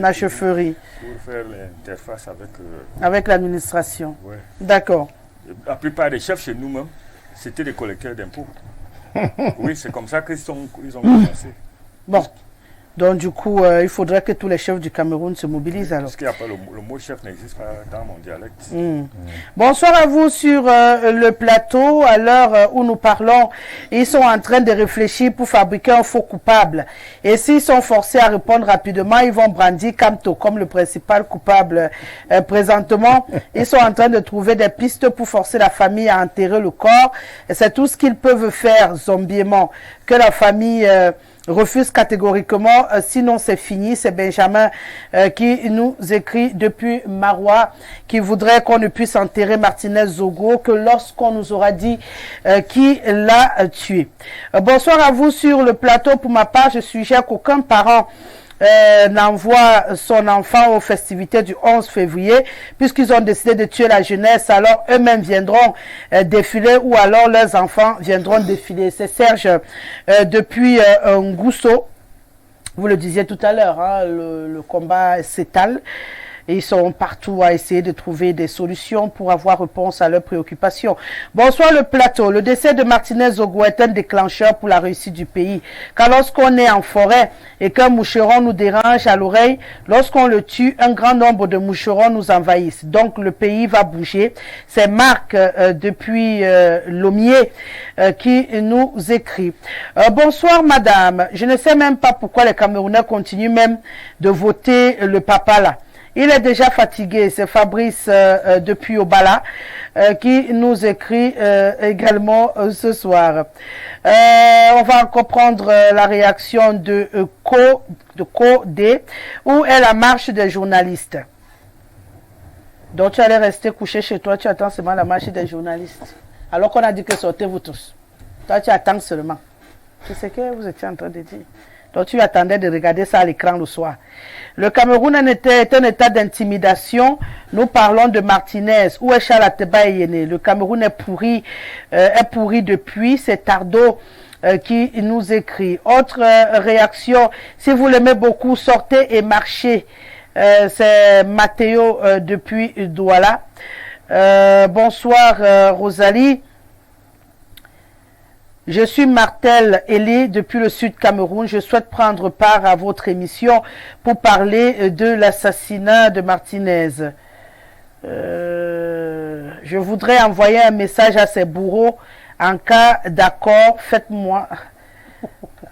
la chaufferie. Pour faire l'interface avec... avec l'administration. Ouais. D'accord. La plupart des chefs chez nous-mêmes, c'était des collecteurs d'impôts. Oui, c'est comme ça qu'ils ont commencé. Bon, donc du coup, il faudrait que tous les chefs du Cameroun se mobilisent alors. Parce qu'il n'y a pas le mot chef n'existe pas dans mon dialecte. Bonsoir à vous sur le plateau. À l'heure où nous parlons, ils sont en train de réfléchir pour fabriquer un faux coupable. Et s'ils sont forcés à répondre rapidement, ils vont brandir Kamto comme le principal coupable présentement. Ils sont en train de trouver des pistes pour forcer la famille à enterrer le corps. Et c'est tout ce qu'ils peuvent faire zombiement. Que la famille... refuse catégoriquement, sinon c'est fini. C'est Benjamin qui nous écrit depuis Marois, qui voudrait qu'on ne puisse enterrer Martinez Zogo que lorsqu'on nous aura dit qui l'a tué. Bonsoir à vous sur le plateau. Pour ma part, je suggère qu'aucun parent n'envoie son enfant aux festivités du 11 février, puisqu'ils ont décidé de tuer la jeunesse, alors eux-mêmes viendront défiler ou alors leurs enfants viendront défiler. C'est Serge depuis Ngousso. Vous le disiez tout à l'heure, hein, le combat s'étale. Et ils sont partout à essayer de trouver des solutions pour avoir réponse à leurs préoccupations. Bonsoir le plateau. Le décès de Martinez Zogo est un déclencheur pour la réussite du pays. Car lorsqu'on est en forêt et qu'un moucheron nous dérange à l'oreille, lorsqu'on le tue, un grand nombre de moucherons nous envahissent. Donc le pays va bouger. C'est Marc depuis Lomier qui nous écrit. Bonsoir madame. Je ne sais même pas pourquoi les Camerounais continuent même de voter le papa là. Il est déjà fatigué. C'est Fabrice depuis Obala qui nous écrit également ce soir. On va encore prendre la réaction de Codé, où est la marche des journalistes. Donc tu allais rester couché chez toi, tu attends seulement la marche des journalistes. Alors qu'on a dit que sortez-vous tous. Toi tu attends seulement. C'est ce que vous étiez en train de dire. Donc tu attendais de regarder ça à l'écran le soir. Le Cameroun est un état d'intimidation. Nous parlons de Martinez. Où est Charles Ateba Yéné? Le Cameroun est pourri depuis. C'est Tardo qui nous écrit. Autre réaction, si vous l'aimez beaucoup, sortez et marchez. C'est Mathéo depuis Douala. Bonsoir Rosalie. Je suis Martel Elie depuis le Sud Cameroun. Je souhaite prendre part à votre émission pour parler de l'assassinat de Martinez. Je voudrais envoyer un message à ces bourreaux. En cas d'accord, faites-moi.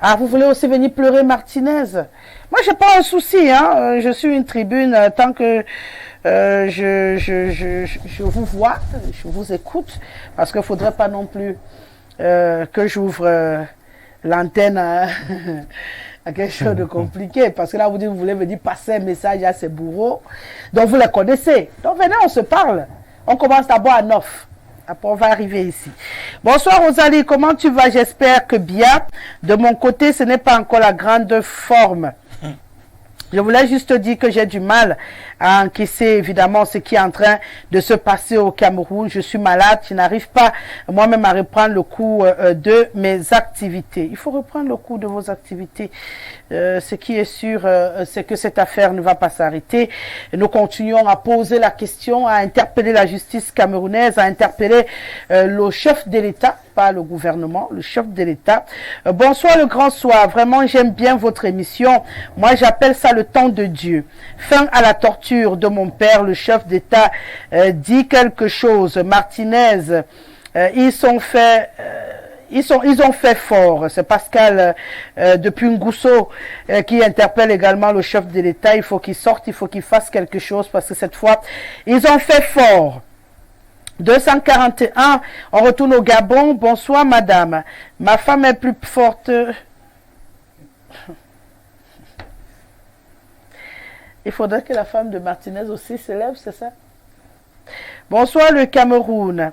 Ah, vous voulez aussi venir pleurer Martinez? Moi, j'ai pas un souci, hein. Je suis une tribune tant que je vous vois, je vous écoute, parce qu'il faudrait pas non plus que j'ouvre l'antenne à quelque chose de compliqué, parce que là, vous dites, vous voulez venir passer un message à ces bourreaux, donc vous les connaissez. Donc venez, on se parle. On commence d'abord à 9. Après, on va arriver ici. Bonsoir Rosalie, comment tu vas? J'espère que bien. De mon côté, ce n'est pas encore la grande forme. Je voulais juste dire que j'ai du mal à encaisser évidemment ce qui est en train de se passer au Cameroun. Je suis malade, je n'arrive pas moi-même à reprendre le cours de mes activités. Il faut reprendre le cours de vos activités. Ce qui est sûr, c'est que cette affaire ne va pas s'arrêter. Nous continuons à poser la question, à interpeller la justice camerounaise, à interpeller le chef de l'État, pas le gouvernement, le chef de l'État. Bonsoir le grand soir, vraiment j'aime bien votre émission. Moi j'appelle ça le temps de Dieu. Fin à la torture de mon père, le chef d'État dit quelque chose. Martinez, ils ont fait fort. C'est Pascal depuis Ngousso qui interpelle également le chef de l'État. Il faut qu'il sorte, il faut qu'il fasse quelque chose parce que cette fois, ils ont fait fort. 241, on retourne au Gabon. Bonsoir madame. Ma femme est plus forte. Il faudrait que la femme de Martinez aussi s'élève, c'est ça? Bonsoir le Cameroun.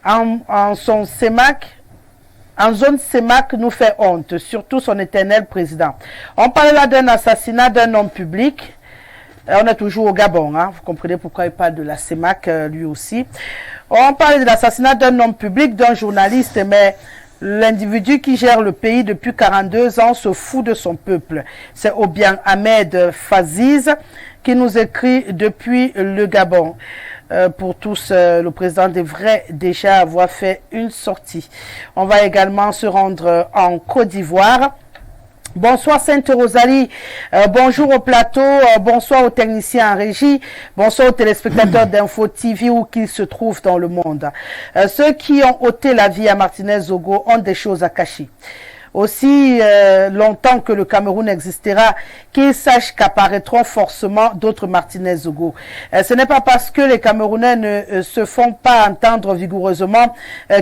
En zone CEMAC nous fait honte, surtout son éternel président. On parle là d'un assassinat d'un homme public. On est toujours au Gabon, hein. Vous comprenez pourquoi il parle de la CEMAC lui aussi. On parle de l'assassinat d'un homme public, d'un journaliste, mais l'individu qui gère le pays depuis 42 ans se fout de son peuple. C'est Obiang Ahmed Faziz qui nous écrit depuis le Gabon. Pour tous, le président devrait déjà avoir fait une sortie. On va également se rendre en Côte d'Ivoire. Bonsoir Sainte Rosalie, bonjour au plateau, bonsoir aux techniciens en régie, bonsoir aux téléspectateurs d'Info TV où qu'ils se trouvent dans le monde. Ceux qui ont ôté la vie à Martinez Zogo ont des choses à cacher. Aussi longtemps que le Cameroun existera, qu'ils sachent qu'apparaîtront forcément d'autres Martinez Zogo. Ce n'est pas parce que les Camerounais ne se font pas entendre vigoureusement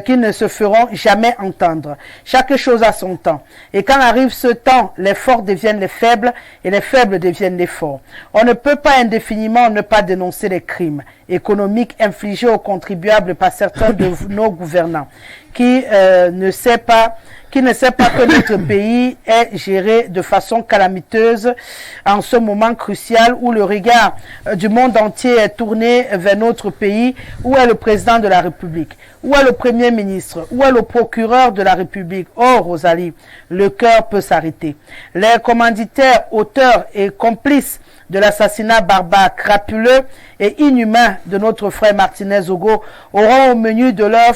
qu'ils ne se feront jamais entendre. Chaque chose a son temps. Et quand arrive ce temps, les forts deviennent les faibles et les faibles deviennent les forts. On ne peut pas indéfiniment ne pas dénoncer les crimes économiques infligés aux contribuables par certains de nos gouvernants qui ne sait pas que notre pays est géré de façon calamiteuse en ce moment crucial où le regard du monde entier est tourné vers notre pays. Où est le président de la République? Où est le Premier ministre? Où est le procureur de la République? Oh Rosalie, le cœur peut s'arrêter. Les commanditaires, auteurs et complices de l'assassinat barbare, crapuleux et inhumain de notre frère Martinez Zogo auront au menu de leurs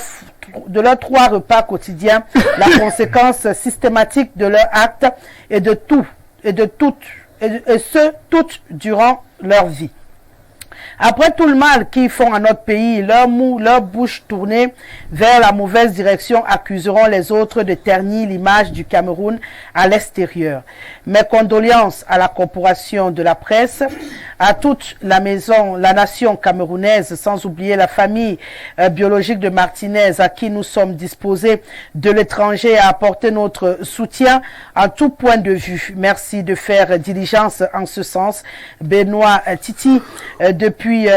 3 repas quotidiens la conséquence systématique de leur acte et ce, tout durant leur vie. Après tout le mal qu'ils font à notre pays, leur bouche tournée vers la mauvaise direction accuseront les autres de ternir l'image du Cameroun à l'extérieur. Mes condoléances à la corporation de la presse, à toute la nation camerounaise, sans oublier la famille biologique de Martinez à qui nous sommes disposés de l'étranger à apporter notre soutien à tout point de vue. Merci de faire diligence en ce sens. Benoît Titi depuis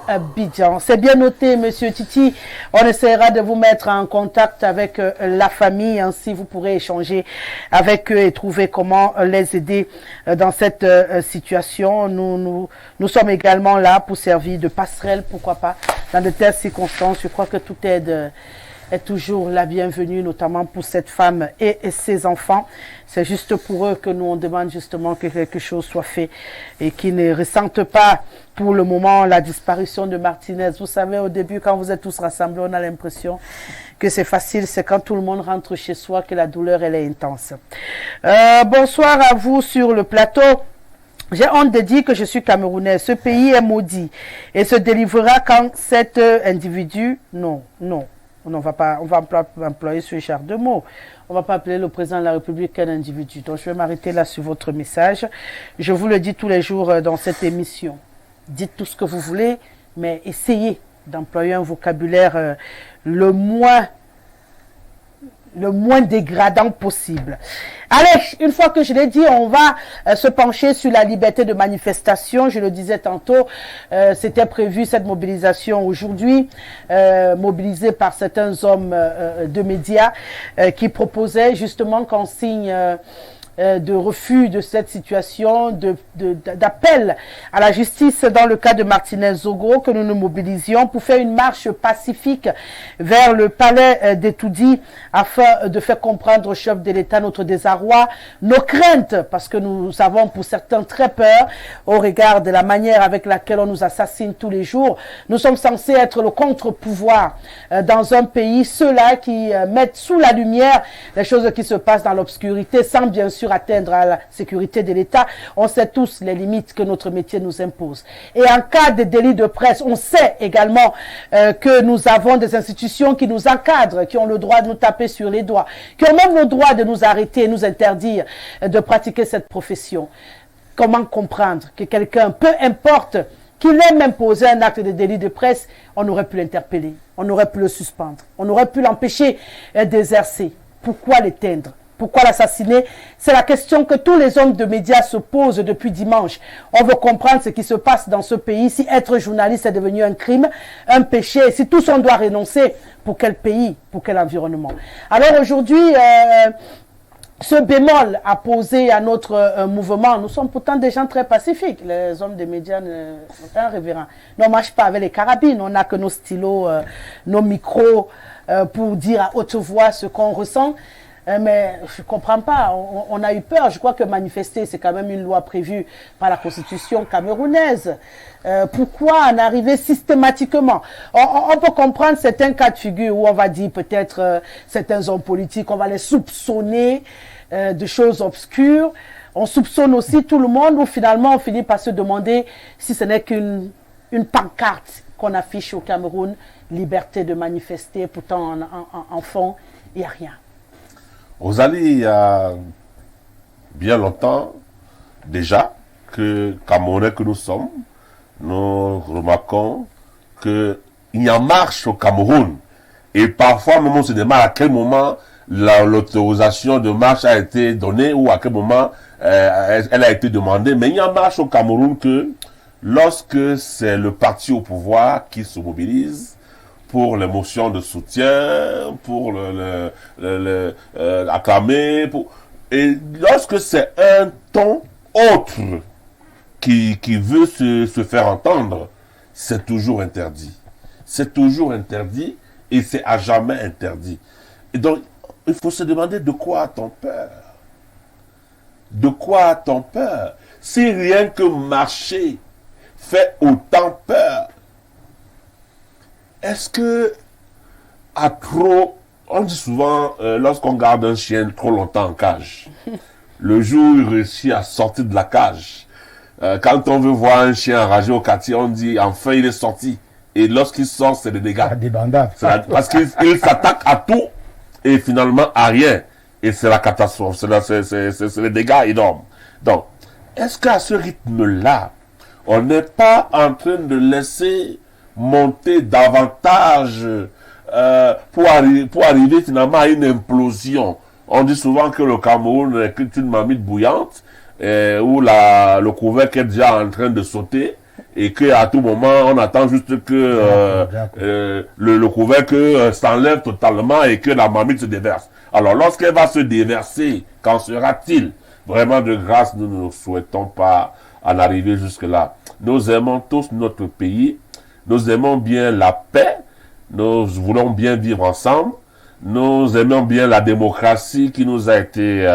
Abidjan. C'est bien noté, monsieur Titi. On essaiera de vous mettre en contact avec la famille, ainsi vous pourrez échanger avec eux et trouver comment les aider dans cette situation. Nous sommes également là pour servir de passerelle, pourquoi pas, dans de telles circonstances. Je crois que toute aide est toujours la bienvenue, notamment pour cette femme et ses enfants. C'est juste pour eux que nous on demande justement que quelque chose soit fait et qu'ils ne ressentent pas pour le moment la disparition de Martinez. Vous savez, au début, quand vous êtes tous rassemblés, on a l'impression que c'est facile. C'est quand tout le monde rentre chez soi que la douleur, elle est intense. Bonsoir à vous sur le plateau. J'ai honte de dire que je suis camerounais. Ce pays est maudit et se délivrera quand cet individu... Non. On va employer ce genre de mots. On va pas appeler le président de la République un individu. Donc, je vais m'arrêter là sur votre message. Je vous le dis tous les jours dans cette émission. Dites tout ce que vous voulez, mais essayez d'employer un vocabulaire le moins dégradant possible. Allez, une fois que je l'ai dit, on va se pencher sur la liberté de manifestation. Je le disais tantôt, c'était prévu cette mobilisation aujourd'hui, mobilisée par certains hommes de médias qui proposaient justement qu'on signe de refus de cette situation, d'appel à la justice dans le cas de Martinez Zogo, que nous nous mobilisions pour faire une marche pacifique vers le palais d'Etoudi afin de faire comprendre au chef de l'État notre désarroi, nos craintes, parce que nous avons pour certains très peur au regard de la manière avec laquelle on nous assassine tous les jours. Nous sommes censés être le contre-pouvoir dans un pays, ceux-là qui mettent sous la lumière les choses qui se passent dans l'obscurité sans bien sûr atteindre à la sécurité de l'État. On sait tous les limites que notre métier nous impose. Et en cas de délit de presse, on sait également que nous avons des institutions qui nous encadrent, qui ont le droit de nous taper sur les doigts, qui ont même le droit de nous arrêter et nous interdire de pratiquer cette profession. Comment comprendre que quelqu'un, peu importe qu'il ait même posé un acte de délit de presse, on aurait pu l'interpeller, on aurait pu le suspendre, on aurait pu l'empêcher d'exercer. Pourquoi l'éteindre? Pourquoi l'assassiner? C'est la question que tous les hommes de médias se posent depuis dimanche. On veut comprendre ce qui se passe dans ce pays. Si être journaliste est devenu un crime, un péché, si tous on doit renoncer, pour quel pays, pour quel environnement? Alors aujourd'hui, ce bémol à poser à notre mouvement, nous sommes pourtant des gens très pacifiques. Les hommes des médias, un révérend, ne marchent pas avec les carabines. On n'a que nos stylos, nos micros pour dire à haute voix ce qu'on ressent. Mais je ne comprends pas, on a eu peur. Je crois que manifester, c'est quand même une loi prévue par la constitution camerounaise. Pourquoi en arriver systématiquement? On peut comprendre certains cas de figure où on va dire peut-être certains hommes politiques, on va les soupçonner de choses obscures. On soupçonne aussi tout le monde, où finalement on finit par se demander si ce n'est qu'une pancarte qu'on affiche au Cameroun, liberté de manifester, pourtant en fond, il n'y a rien. Rosalie, il y a bien longtemps déjà que Camerounais que nous sommes, nous remarquons qu'il y a marche au Cameroun. Et parfois, même on se demande à quel moment l'autorisation de marche a été donnée ou à quel moment elle a été demandée. Mais il y a marche au Cameroun que lorsque c'est le parti au pouvoir qui se mobilise, pour les motions de soutien, pour acclamer, et lorsque c'est un ton autre qui veut se faire entendre, c'est toujours interdit. C'est toujours interdit et c'est à jamais interdit. Et donc, il faut se demander de quoi a-t-on peur? De quoi a-t-on peur? Si rien que marcher fait autant peur, est-ce que, on dit souvent, lorsqu'on garde un chien trop longtemps en cage, le jour où il réussit à sortir de la cage, Quand on veut voir un chien enragé au quartier, on dit enfin il est sorti. Et lorsqu'il sort, c'est des dégâts. Parce qu'il s'attaque à tout et finalement à rien. Et c'est la catastrophe, c'est les dégâts énormes. Donc, est-ce qu'à ce rythme-là, on n'est pas en train de laisser monter davantage pour arriver finalement à une implosion? On dit souvent que le Cameroun est une marmite bouillante, où le couvercle est déjà en train de sauter, et qu'à tout moment, on attend juste que le couvercle s'enlève totalement et que la marmite se déverse. Alors, lorsqu'elle va se déverser, qu'en sera-t-il? Vraiment, de grâce, nous ne souhaitons pas en arriver jusque-là. Nous aimons tous notre pays, nous aimons bien la paix, nous voulons bien vivre ensemble, nous aimons bien la démocratie qui nous a été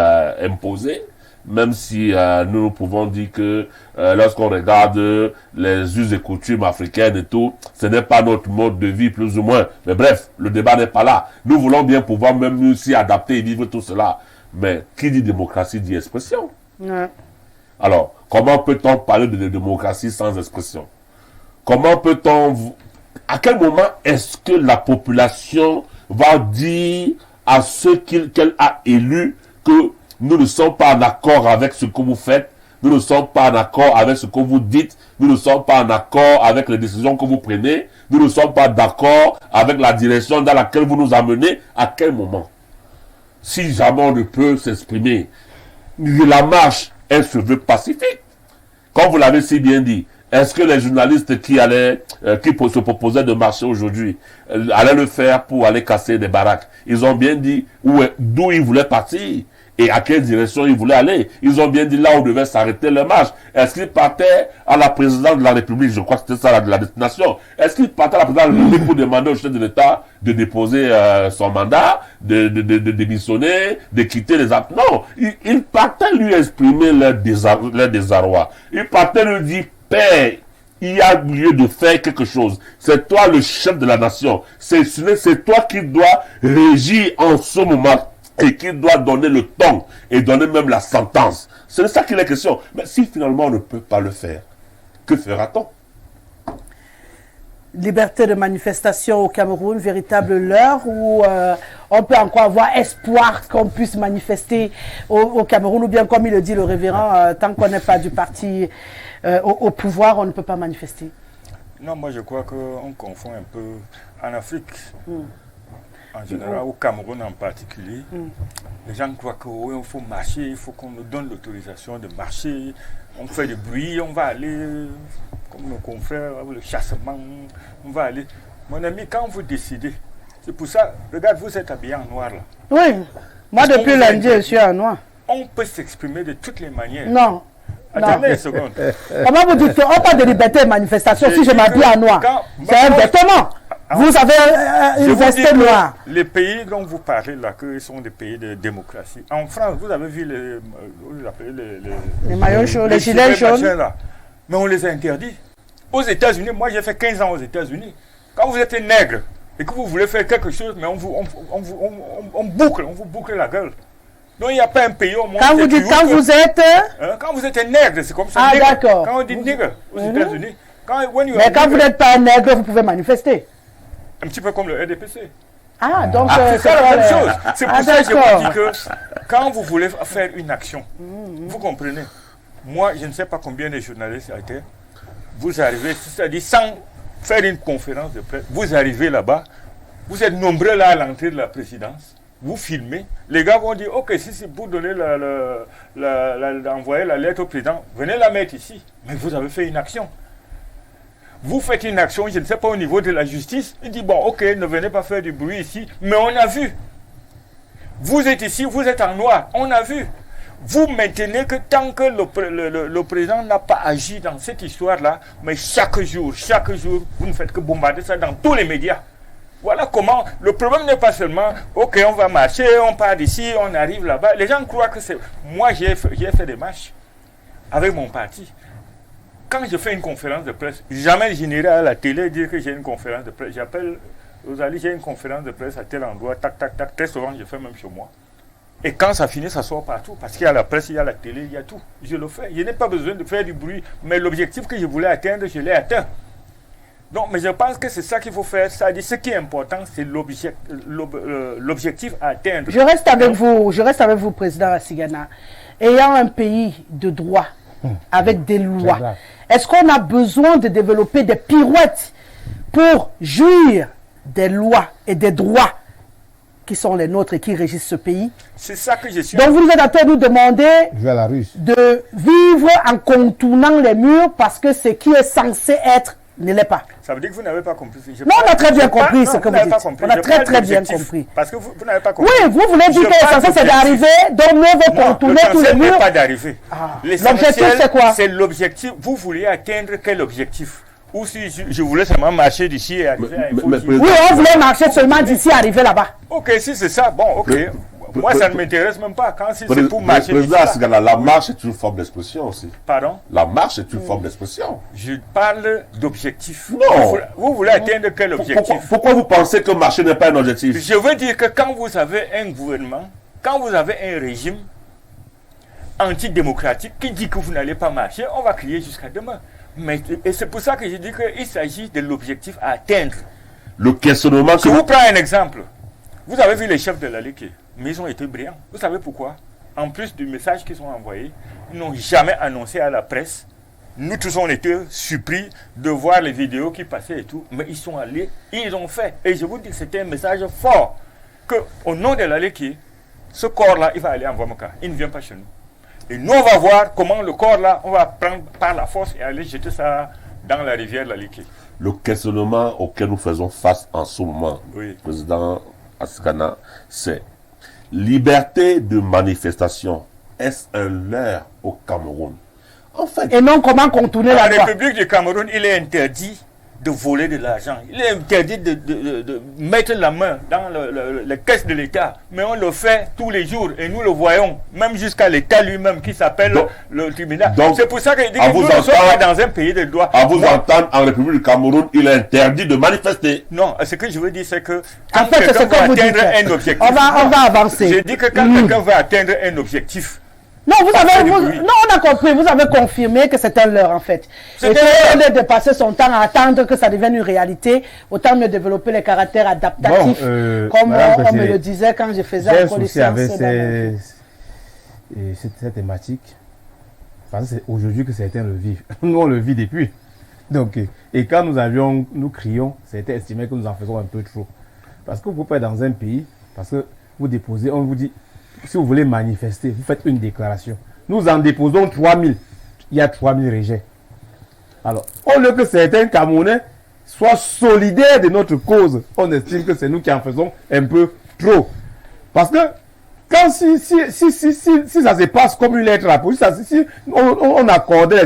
imposée, même si nous pouvons dire que lorsqu'on regarde les us et coutumes africaines et tout, ce n'est pas notre mode de vie plus ou moins. Mais bref, le débat n'est pas là. Nous voulons bien pouvoir même nous aussi adapter et vivre tout cela. Mais qui dit démocratie dit expression. Ouais. Alors, comment peut-on parler de démocratie sans expression? Comment peut-on... À quel moment est-ce que la population va dire à ceux qu'elle a élus que nous ne sommes pas en accord avec ce que vous faites, nous ne sommes pas en accord avec ce que vous dites, nous ne sommes pas en accord avec les décisions que vous prenez, nous ne sommes pas d'accord avec la direction dans laquelle vous nous amenez? À quel moment? Si jamais on ne peut s'exprimer, la marche, elle se veut pacifique. Comme vous l'avez si bien dit, est-ce que les journalistes qui se proposaient de marcher aujourd'hui, allaient le faire pour aller casser des baraques? Ils ont bien dit d'où ils voulaient partir et à quelle direction ils voulaient aller. Ils ont bien dit là où devait s'arrêter leur marche. Est-ce qu'ils partaient à la présidence de la République? Je crois que c'était ça la destination. Est-ce qu'ils partaient à la présidence de la République pour demander au chef de l'État de déposer son mandat, de démissionner, de quitter les actes? Non, ils partaient lui exprimer leur désarroi. Ils partaient lui dire: Père, il y a lieu de faire quelque chose. C'est toi le chef de la nation. C'est toi qui dois régir en ce moment et qui doit donner le ton et donner même la sentence. C'est de ça qu'il est question. Mais si finalement on ne peut pas le faire, que fera-t-on? Liberté de manifestation au Cameroun, véritable leurre, où on peut encore avoir espoir qu'on puisse manifester au Cameroun, ou bien comme il le dit le révérend, tant qu'on n'est pas du parti au pouvoir, on ne peut pas manifester? Non, moi je crois qu'on confond un peu en Afrique. En général, au Cameroun en particulier, les gens croient qu'il faut marcher, il faut qu'on nous donne l'autorisation de marcher, on fait du bruit, on va aller, comme nos confrères, le chassement, on va aller. Mon ami, quand vous décidez, c'est pour ça, regarde, vous êtes habillé en noir là. Oui, moi depuis lundi, je suis en noir. On peut s'exprimer de toutes les manières. Non. Attendez une seconde. Comment vous dites qu'on parle de liberté de manifestation si je m'habille en noir? C'est un vêtement. Vous avez une veste noire. Les pays dont vous parlez là, que sont des pays de démocratie. En France, vous avez vu les maillots chauds, les gilets jaunes. Là. Mais on les a interdits. Aux États-Unis, moi j'ai fait 15 ans aux États-Unis. Quand vous êtes nègre et que vous voulez faire quelque chose, mais on vous boucle la gueule. Donc il n'y a pas un pays au monde. Quand vous dites vous êtes. Quand vous êtes un nègre, c'est comme ça. Ah d'accord. Quand on dit nègre aux États-Unis. Mais quand vous n'êtes pas un nègre, vous pouvez manifester. Un petit peu comme le RDPC. Ah, donc c'est la même chose. C'est pour ça que je vous dis que quand vous voulez faire une action, vous comprenez. Moi, je ne sais pas combien de journalistes a été. Vous arrivez, c'est-à-dire sans faire une conférence de presse, vous arrivez là-bas, vous êtes nombreux là à l'entrée de la présidence, vous filmez, les gars vont dire, ok, si c'est pour donner envoyer la lettre au président, venez la mettre ici. Mais vous avez fait une action. Vous faites une action, je ne sais pas, au niveau de la justice. Il dit, bon, ok, ne venez pas faire du bruit ici. Mais on a vu. Vous êtes ici, vous êtes en noir. On a vu. Vous maintenez que tant que le président n'a pas agi dans cette histoire-là, mais chaque jour, vous ne faites que bombarder ça dans tous les médias. Voilà comment. Le problème n'est pas seulement, ok, on va marcher, on part d'ici, on arrive là-bas. Les gens croient que c'est... Moi, j'ai fait des marches avec mon parti. Quand je fais une conférence de presse, jamais je n'irai à la télé dire que j'ai une conférence de presse. J'appelle Rosalie, j'ai une conférence de presse à tel endroit, tac, tac, tac. Très souvent, je fais même chez moi. Et quand ça finit, ça sort partout. Parce qu'il y a la presse, il y a la télé, il y a tout. Je le fais. Je n'ai pas besoin de faire du bruit. Mais l'objectif que je voulais atteindre, je l'ai atteint. Donc, mais je pense que c'est ça qu'il faut faire. C'est-à-dire, ce qui est important, c'est l'objectif à atteindre. Je reste avec vous, Président Rassigana. Ayant un pays de droit, avec des lois, est-ce qu'on a besoin de développer des pirouettes pour jouir des lois et des droits qui sont les nôtres et qui régissent ce pays? C'est ça que je suis. Donc vous êtes en train de nous demander de vivre en contournant les murs parce que ce qui est censé être ne l'est pas. Ça veut dire que vous n'avez pas compris. Non, on a très bien compris ce que vous dites. On a très bien compris. Parce que vous n'avez pas compris. Oui, vous voulez dire que l'essentiel c'est d'arriver, donc nous on va contourner tous les murs. Pas d'arriver. L'objectif c'est quoi? C'est l'objectif. Vous voulez atteindre quel objectif? Ou si je voulais seulement marcher d'ici et arriver à Oui, on voulait marcher seulement d'ici et arriver là-bas. Ok, si c'est ça, bon, ok. Moi, ça ne m'intéresse même pas. Quand c'est pour marcher d'ici là. La marche est une forme d'expression aussi. Pardon? La marche est une forme d'expression. Je parle d'objectif. Non. Vous voulez atteindre quel objectif? Pourquoi vous pensez que marcher n'est pas un objectif? Je veux dire que quand vous avez un gouvernement, quand vous avez un régime antidémocratique qui dit que vous n'allez pas marcher, on va crier jusqu'à demain. Et c'est pour ça que je dis qu'il s'agit de l'objectif à atteindre. Le questionnement Je vous prends un exemple. Vous avez vu les chefs de la Ligue, mais ils ont été brillants. Vous savez pourquoi? En plus du message qu'ils ont envoyé, ils n'ont jamais annoncé à la presse. Nous tous on était surpris de voir les vidéos qui passaient et tout, mais ils sont allés, ils ont fait. Et je vous dis que c'était un message fort, qu'au nom de la Ligue, ce corps-là, il va aller en Wamaka. Il ne vient pas chez nous. Et nous, on va voir comment le corps-là, on va prendre par la force et aller jeter ça dans la rivière la Ligue. Le questionnement auquel nous faisons face en ce moment, Président Rassigana, c'est liberté de manifestation. Est-ce un leurre au Cameroun? En fait, et non, comment contourner la loi? En République du Cameroun, il est interdit de voler de l'argent. Il est interdit de mettre la main dans les caisses de l'État. Mais on le fait tous les jours et nous le voyons, même jusqu'à l'État lui-même qui s'appelle le tribunal. C'est pour ça que je dis que nous ne sommes pas dans un pays de droit. À vous entendre, en République du Cameroun, il est interdit de manifester. Non, ce que je veux dire, c'est que quand quelqu'un veut atteindre un objectif... On va avancer. Je dis que quand quelqu'un veut atteindre un objectif... Non, on a compris, vous avez confirmé que c'est un leurre en fait. Et qu'au lieu de passer son temps à attendre que ça devienne une réalité, autant mieux développer les caractères adaptatifs, comme on me le disait quand je faisais la connaissance. Cette thématique, parce que c'est aujourd'hui que certains le vivent. Nous, on le vit depuis. Donc, et quand nous crions, c'était estimé que nous en faisons un peu trop. Parce que vous pouvez dans un pays, parce que vous déposez, on vous dit, si vous voulez manifester, vous faites une déclaration. Nous en déposons 3000. Il y a 3000 rejets. Alors, au lieu que certains Camerounais soient solidaires de notre cause, on estime que c'est nous qui en faisons un peu trop. Parce que, quand si ça se passe comme une lettre à la police, si on accordait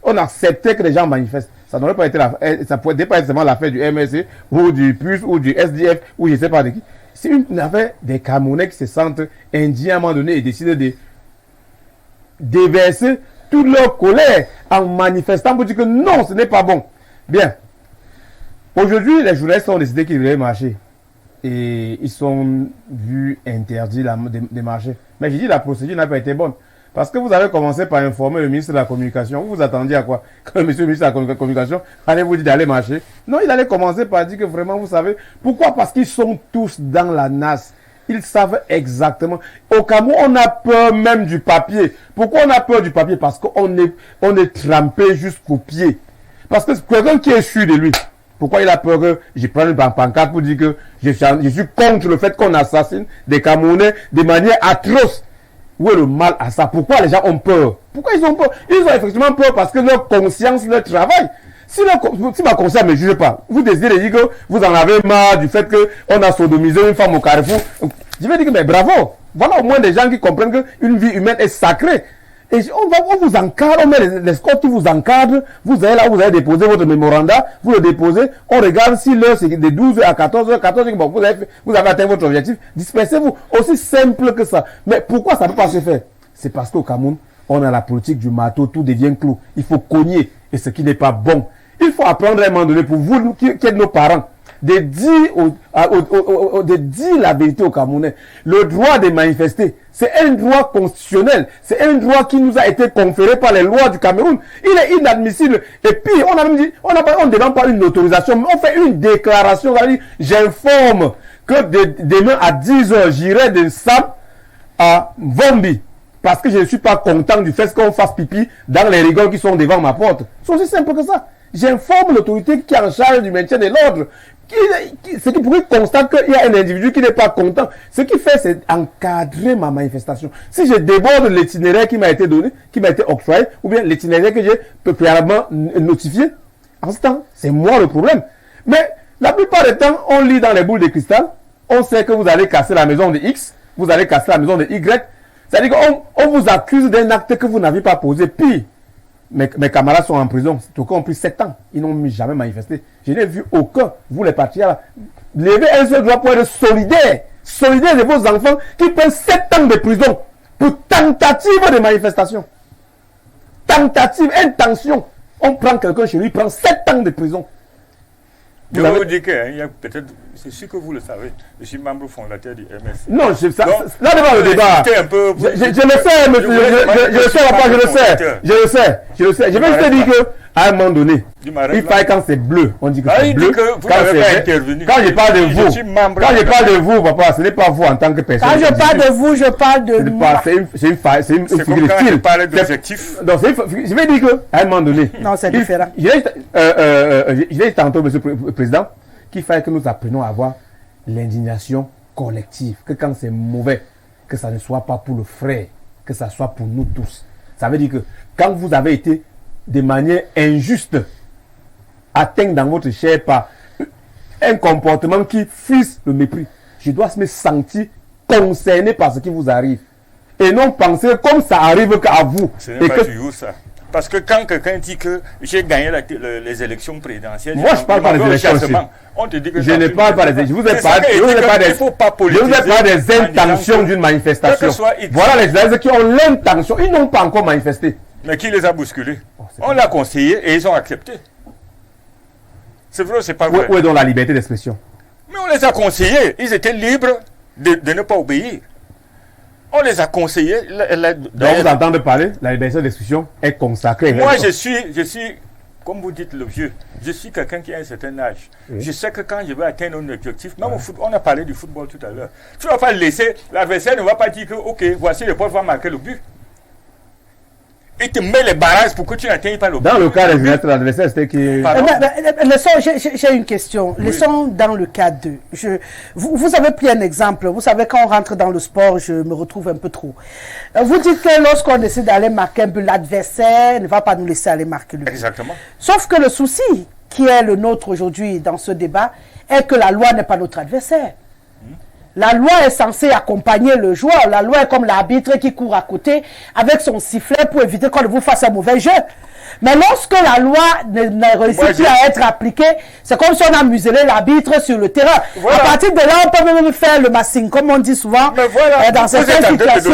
on acceptait que les gens manifestent, ça n'aurait pas été ça pourrait pas être seulement l'affaire du MSC, ou du PUS, ou du SDF, ou je ne sais pas de qui. Si une affaire des Camerounais qui se sentent indignes à un moment donné et décident de déverser toute leur colère en manifestant pour dire que non, ce n'est pas bon. Bien. Aujourd'hui, les journalistes ont décidé qu'ils devaient marcher. Et ils sont vus interdits de marcher. Mais j'ai dit la procédure n'a pas été bonne. Parce que vous avez commencé par informer le ministre de la Communication. Vous vous attendiez à quoi? Quand monsieur le ministre de la Communication allait vous dire d'aller marcher. Non, il allait commencer par dire que vraiment, vous savez. Pourquoi? Parce qu'ils sont tous dans la nasse. Ils savent exactement. Au Cameroun, on a peur même du papier. Pourquoi on a peur du papier? Parce qu'on est trempé jusqu'aux pieds. Parce que quelqu'un qui est sûr de lui, pourquoi il a peur que je prenne une pancarte pour dire que je suis contre le fait qu'on assassine des Camerounais de manière atroce? Où est le mal à ça? Pourquoi les gens ont peur? Pourquoi ils ont peur? Ils ont effectivement peur parce que leur conscience leur travaille. Si ma conscience ne me juge pas, vous désirez dire que vous en avez marre du fait qu'on a sodomisé une femme au Carrefour. Je vais dire que mais bravo. Voilà au moins des gens qui comprennent qu'une vie humaine est sacrée. Et on vous encadre, on met les scores qui vous encadrent. Vous allez là, vous allez déposer votre mémoranda, vous le déposez. On regarde si l'heure c'est de 12h à 14h, bon, vous avez atteint votre objectif. Dispersez-vous. Aussi simple que ça. Mais pourquoi ça ne peut pas se faire? C'est parce qu'au Cameroun, on a la politique du marteau, tout devient clou. Il faut cogner. Et ce qui n'est pas bon. Il faut apprendre à un moment donné pour vous, qui êtes nos parents. de dire la vérité aux Camerounais. Le droit de manifester, c'est un droit constitutionnel. C'est un droit qui nous a été conféré par les lois du Cameroun. Il est inadmissible. Et puis, on a même dit, on ne demande pas une autorisation, mais on fait une déclaration. On dit, j'informe que demain à 10h, j'irai de Sam à Vombi. Parce que je ne suis pas content du fait qu'on fasse pipi dans les rigoles qui sont devant ma porte. C'est aussi simple que ça. J'informe l'autorité qui est en charge du maintien de l'ordre. Ce qui pourrait constater qu'il y a un individu qui n'est pas content. Ce qu'il fait, c'est encadrer ma manifestation. Si je déborde l'itinéraire qui m'a été donné, qui m'a été octroyé, ou bien l'itinéraire que j'ai préalablement notifié, en ce temps, c'est moi le problème. Mais la plupart du temps, on lit dans les boules de cristal, on sait que vous allez casser la maison de X, vous allez casser la maison de Y. C'est-à-dire qu'on vous accuse d'un acte que vous n'avez pas posé. Puis, mes camarades sont en prison. Tout cas, ont pris 7 ans. Ils n'ont jamais manifesté. Je n'ai vu aucun, vous les patriotes, lever un seul doigt pour être solidaire. Solidaire de vos enfants qui prennent 7 ans de prison pour tentative de manifestation. Tentative, intention. On prend quelqu'un chez lui, il prend 7 ans de prison. Je vais vous dire que peut-être, c'est sûr que vous le savez, je suis membre fondateur du MS. Non, là devant le débat. Je le sais, monsieur, je le sais. Je vais juste dire que à un moment donné, il fallait quand c'est bleu, on dit que c'est bleu. Quand je parle de vous, papa, ce n'est pas vous en tant que personne. Quand je parle de vous, je parle de moi. C'est une figure de style. Je vais dire que à un moment donné. Non, c'est différent. Je l'ai dit tantôt, monsieur le président, qu'il fallait que nous apprenions à avoir l'indignation collective. Que quand c'est mauvais, que ça ne soit pas pour le frère, que ça soit pour nous tous. Ça veut dire que quand vous avez été de manière injuste atteint dans votre chair par un comportement qui frise le mépris, je dois me sentir concerné par ce qui vous arrive. Et non penser comme ça arrive qu'à vous. Ce n'est pas toujours ça. Parce que quand quelqu'un dit que j'ai gagné les élections présidentielles, moi je ne parle pas des élections. On te dit que je ne parle pas des élections. Je vous ai parlé des intentions d'une manifestation. Voilà les gens qui ont l'intention. Ils n'ont pas encore manifesté. Mais qui les a bousculés? On l'a conseillé et ils ont accepté. C'est vrai ou c'est pas vrai? Où est donc la liberté d'expression? Mais on les a conseillés. Ils étaient libres de ne pas obéir. On les a conseillés. Donc vous entendez parler, la liberté d'expression est consacrée. Moi, je suis, comme vous dites, le vieux. Je suis quelqu'un qui a un certain âge. Oui. Je sais que quand je vais atteindre un objectif, même au foot, on a parlé du football tout à l'heure. Tu ne vas pas le laisser, l'adversaire ne va pas dire que, ok, voici le pote va marquer le but. Il te met les barrages pour que tu n'atteignes pas le but. Dans le cas des l'adversaire, c'était qui... J'ai une question. Oui. Laissons dans le cas 2. Vous avez pris un exemple. Vous savez, quand on rentre dans le sport, je me retrouve un peu trop. Vous dites que lorsqu'on décide d'aller marquer un but, l'adversaire ne va pas nous laisser aller marquer le but. Exactement. Sauf que le souci qui est le nôtre aujourd'hui dans ce débat est que la loi n'est pas notre adversaire. La loi est censée accompagner le joueur. La loi est comme l'arbitre qui court à côté avec son sifflet pour éviter qu'on ne vous fasse un mauvais jeu. Mais lorsque la loi ne réussit plus à être appliquée, c'est comme si on a muselé l'arbitre sur le terrain. Voilà. À partir de là, on peut même faire le massing, comme on dit souvent, dans certaines situations.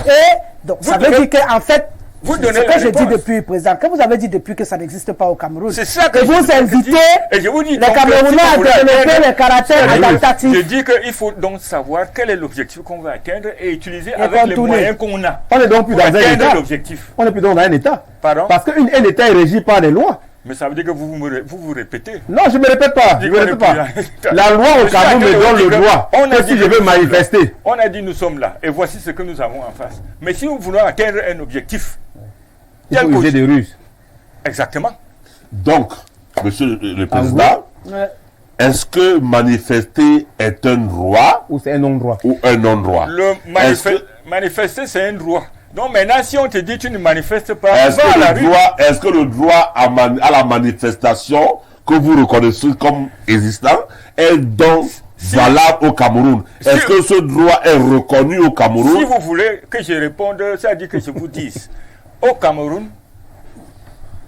Et donc, ça veut dire qu'en fait, c'est ce que je dis depuis, président, que vous avez dit depuis que ça n'existe pas au Cameroun. C'est ça que vous invitez les Camerounais à développer les caractères adaptatifs. Je dis qu'il faut donc savoir quel est l'objectif qu'on va atteindre et utiliser avec les moyens qu'on a. On n'est donc plus dans un état. On n'est plus dans un état. Pardon? Parce qu'un état est régi par des lois. Mais ça veut dire que vous répétez. Non, je ne me répète pas. Je me répète pas. La loi au Cameroun me donne le droit. Si je veux manifester. On a dit nous sommes là. Et voici ce que nous avons en face. Mais si nous voulons atteindre un objectif, il faut user des ruses. Exactement. Donc, monsieur le président, est-ce que manifester est un droit ou c'est un non-droit? Ou un non-droit? Manifester, c'est un droit. Donc maintenant, si on te dit tu ne manifestes pas, est-ce que le droit à la manifestation que vous reconnaissez comme existant est donc valable au Cameroun? Est-ce que ce droit est reconnu au Cameroun? Si vous voulez que je réponde, ça dit que je vous dise. Au Cameroun,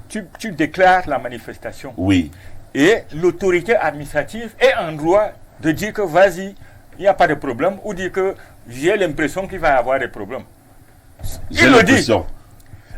tu déclares la manifestation. Oui. Et l'autorité administrative est en droit de dire que vas-y, il n'y a pas de problème, ou dire que j'ai l'impression qu'il va y avoir des problèmes. Il le dit.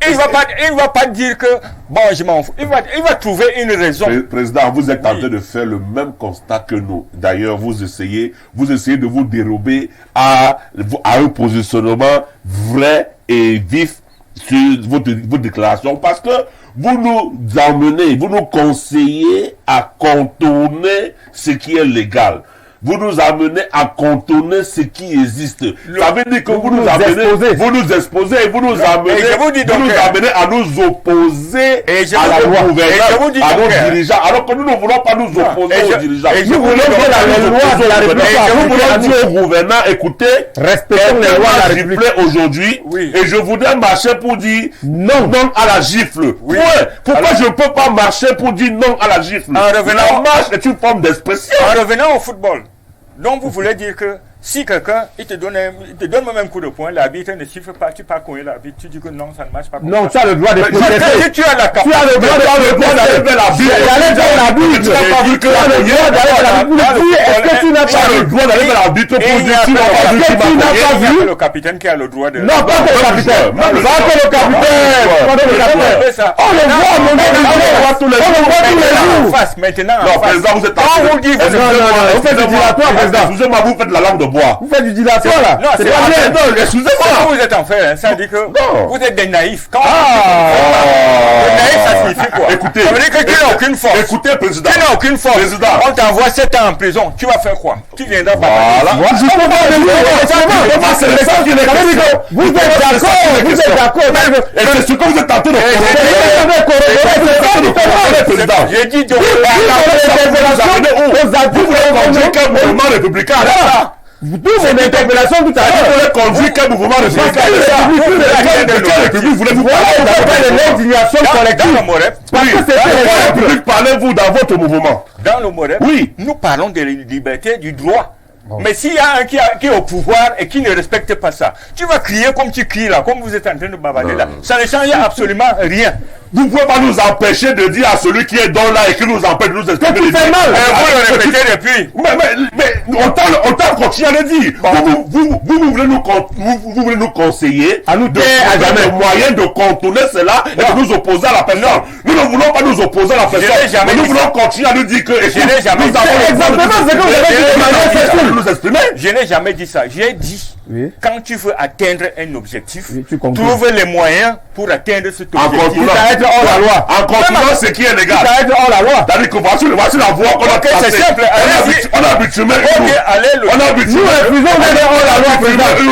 Il ne va pas dire que, bon, je m'en fous. Il va trouver une raison. Président, vous êtes en train de faire le même constat que nous. D'ailleurs, vous essayez de vous dérober à un positionnement vrai et vif sur vos déclarations, parce que vous nous conseillez à contourner ce qui est légal. Vous nous amenez à contourner ce qui existe. Ça veut dire que vous nous exposez et vous nous amenez à nous opposer à la gouvernance, à nos dirigeants. Alors que nous ne voulons pas nous opposer aux dirigeants. Nous voulons que la loi de la République. Nous voulons dire aux gouvernants, écoutez, respectons les lois de la République aujourd'hui. Et je voudrais marcher pour dire non à la gifle. Pourquoi je ne peux pas marcher pour dire non à la gifle? La marche est une forme d'expression. En revenant au football. Donc vous voulez dire que si quelqu'un il te donne le même coup de poing, l'arbitre ne siffle pas, tu pars cogner l'arbitre, tu dis que non, ça ne marche pas. Non, tu as le droit de protester. Tu as la capacité. Tu as le droit d'aller vers l'arbitre. Tu n'as pas vu que est-ce que tu n'as pas le droit d'aller vers l'arbitre pour dire tu n'as pas vu le capitaine qui a le droit de. Non, pas le capitaine. Pas le capitaine. On le voit, on le voit tous les jours. Maintenant. Non, président, vous êtes vous faites du dilatoire, président. Excusez-moi, vous faites la langue de bois. Vous faites du dilatoire là. Non, c'est pas bien. Excusez-moi. Vous êtes en fait, ça dit que vous êtes des naïfs. Le naïf, ça signifie quoi? Écoutez, ça veut dire que tu n'as aucune force. Écoutez, président. Tu n'as aucune force. Président. On t'envoie 7 ans en prison. Tu vas faire quoi? Tu viendras pas. Voilà. Vous êtes d'accord. Et c'est ce que vous êtes tenté de président. J'ai dit de vous voulez conduire quel mouvement républicain? D'où mon interpellation tout à l'heure. Vous voulez conduire quel mouvement républicain? Quelle république voulez-vous parler? L'indignation collective. Parce que c'est quelle république parlez-vous dans votre mouvement? Dans le Morep, nous parlons de la liberté du droit. Mais s'il y a un qui est au pouvoir et qui ne respecte pas ça, tu vas crier comme tu cries là, comme vous êtes en train de bavarder là. Ça ne change absolument rien. Vous ne pouvez pas nous empêcher de dire à celui qui est dans là et qui nous empêche de nous exprimer. Tu fais mal. Vous le répétez depuis. Mais on t'a continué à le dire. Vous voulez nous conseiller à nous donner les moyens de contourner cela et de nous opposer à la personne. Nous ne voulons pas nous opposer à la personne. Mais nous voulons continuer à nous dire que je n'ai jamais dit ça. Exactement ce que vous avez dit. Nous exprimer. Je n'ai jamais dit ça. J'ai dit quand tu veux atteindre un objectif, trouve les moyens pour atteindre cet objectif. Hors la loi. En contournant ce qui est légal. Ça être hors la loi. C'est-à-dire que voici la voie qu'on a tracée. C'est simple. On a bitumé une route. On a bitumé une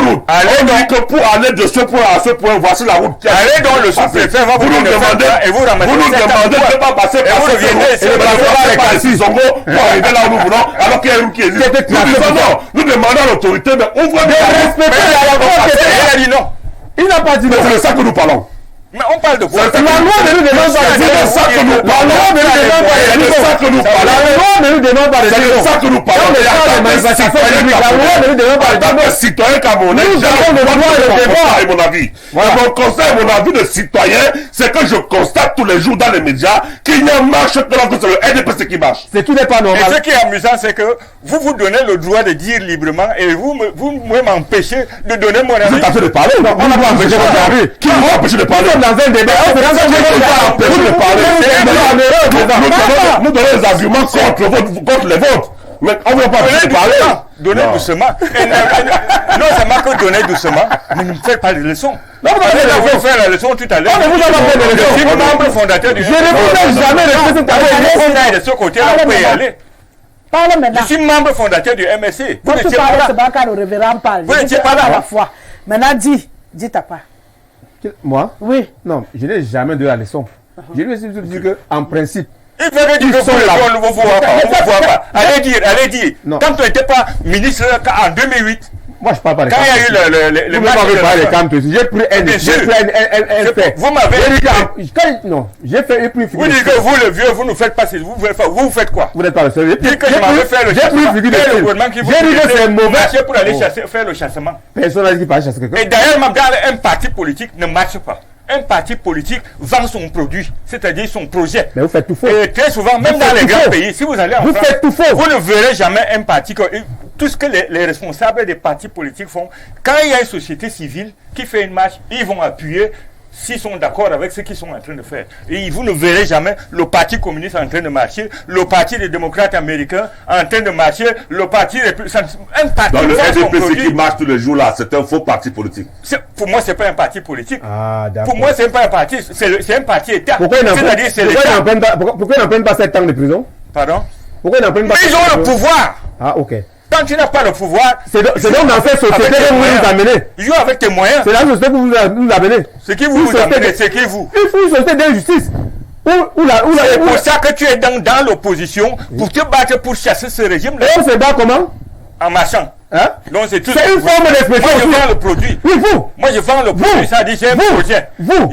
route. On dit que pour aller de ce point à ce point, voici la route. Allez dans le sous-préfet, va vous nous demander et vous ramassez. Vous nous demandez de ne pas passer par ce pour arriver là où nous voulons, alors qu'il y a une route qui existe. Nous demandons à l'autorité de ouvrir de respecter la loi. Il a dit non. Il n'a pas dit non. C'est de ça que nous parlons. Mais on parle de quoi? La loi ne nous demande pas de dire. C'est de ça que nous parlons. C'est de ça que nous parlons. La loi ne nous demande pas de dire. C'est de ça que nous parlons. La loi ne nous demande pas de dire. En tant que citoyen camerounais, nous avons le droit de débat. Mon avis. Mon conseil, mon avis de citoyen, c'est que je constate tous les jours dans les médias qu'il n'y a marche que lorsque c'est le RDPC qui marche. C'est tout n'est pas normal. Et ce qui est amusant, c'est que vous donnez le droit de dire librement et vous m'empêcez de donner mon avis. Vous êtes en train de parler. On n'a pas empêché de parler. Qui vous a empêché de parler? Dans un débat, nous donnons des arguments contre les vôtres. Mais on ne va pas parler. Donnez doucement. Non seulement que donnez doucement, mais ne me faites pas de leçons. Non, vous avez fait la leçon tout à l'heure. Vous n'avez pas fait de leçon. Je suis membre fondateur du. Je ne vous ai jamais refusé tout à l'heure. De ce côté-là, vous pouvez y aller. Parle maintenant. Je suis membre fondateur du MSC. Quand tu parles, c'est pas quand le révérend parle. Vous n'étiez pas là à la fois. Maintenant, dis ta part. Moi? Oui. Non, je n'ai jamais donné la leçon. Je lui ai dit qu'en principe, il fallait dire que on ne vous voit pas. Allez dire. Non. Quand tu n'étais pas ministre en 2008, moi je parle pas de quand il y a eu le match de camp, j'ai pris un fait. Vous m'avez non, j'ai fait une vous dites que vous le vieux, vous ne faites pas vous faites quoi? Vous n'êtes pas le seul. Dites que je m'avais fait le chassement. J'ai dit que c'est mauvais pour aller faire le chassement. Personne n'a dit qu'il fallait chasser quelqu'un. Et d'ailleurs, même un parti politique ne marche pas. Un parti politique vend son produit, c'est-à-dire son projet. Mais vous faites tout faux. Et très souvent, même dans les grands pays, si vous allez en France, faites tout faux. Vous ne verrez jamais un parti. Tout ce que les responsables des partis politiques font, quand il y a une société civile qui fait une marche, ils vont appuyer s'ils sont d'accord avec ce qu'ils sont en train de faire. Et vous ne verrez jamais le Parti communiste en train de marcher, le Parti des démocrates américains en train de marcher, le Parti républicain. Un parti. Dans le RDPC qui marche tous les jours là, c'est un faux parti politique. Pour moi, c'est pas un parti politique. Ah, pour moi, c'est pas un parti, c'est un parti État. Pourquoi ils n'en prennent pas 7 ans de prison? Pardon? Pourquoi ils n'en prennent pas? Mais ils ont le pouvoir. Ah, ok. Quand tu n'as pas le pouvoir, c'est donc dans cette société que vous nous amenez. Joue avec tes moyens. C'est la société que vous nous amenez. C'est qui vous amenez? C'est qui vous? Il faut une société d'injustice. C'est pour ça que tu es dans l'opposition, pour te battre pour chasser ce régime. Et on se bat comment? En marchant. Hein? Donc c'est tout. C'est une forme d'expression. Moi je vends le produit. Oui, vous. Moi je vends le produit. Ça dit j'ai un projet. Vous.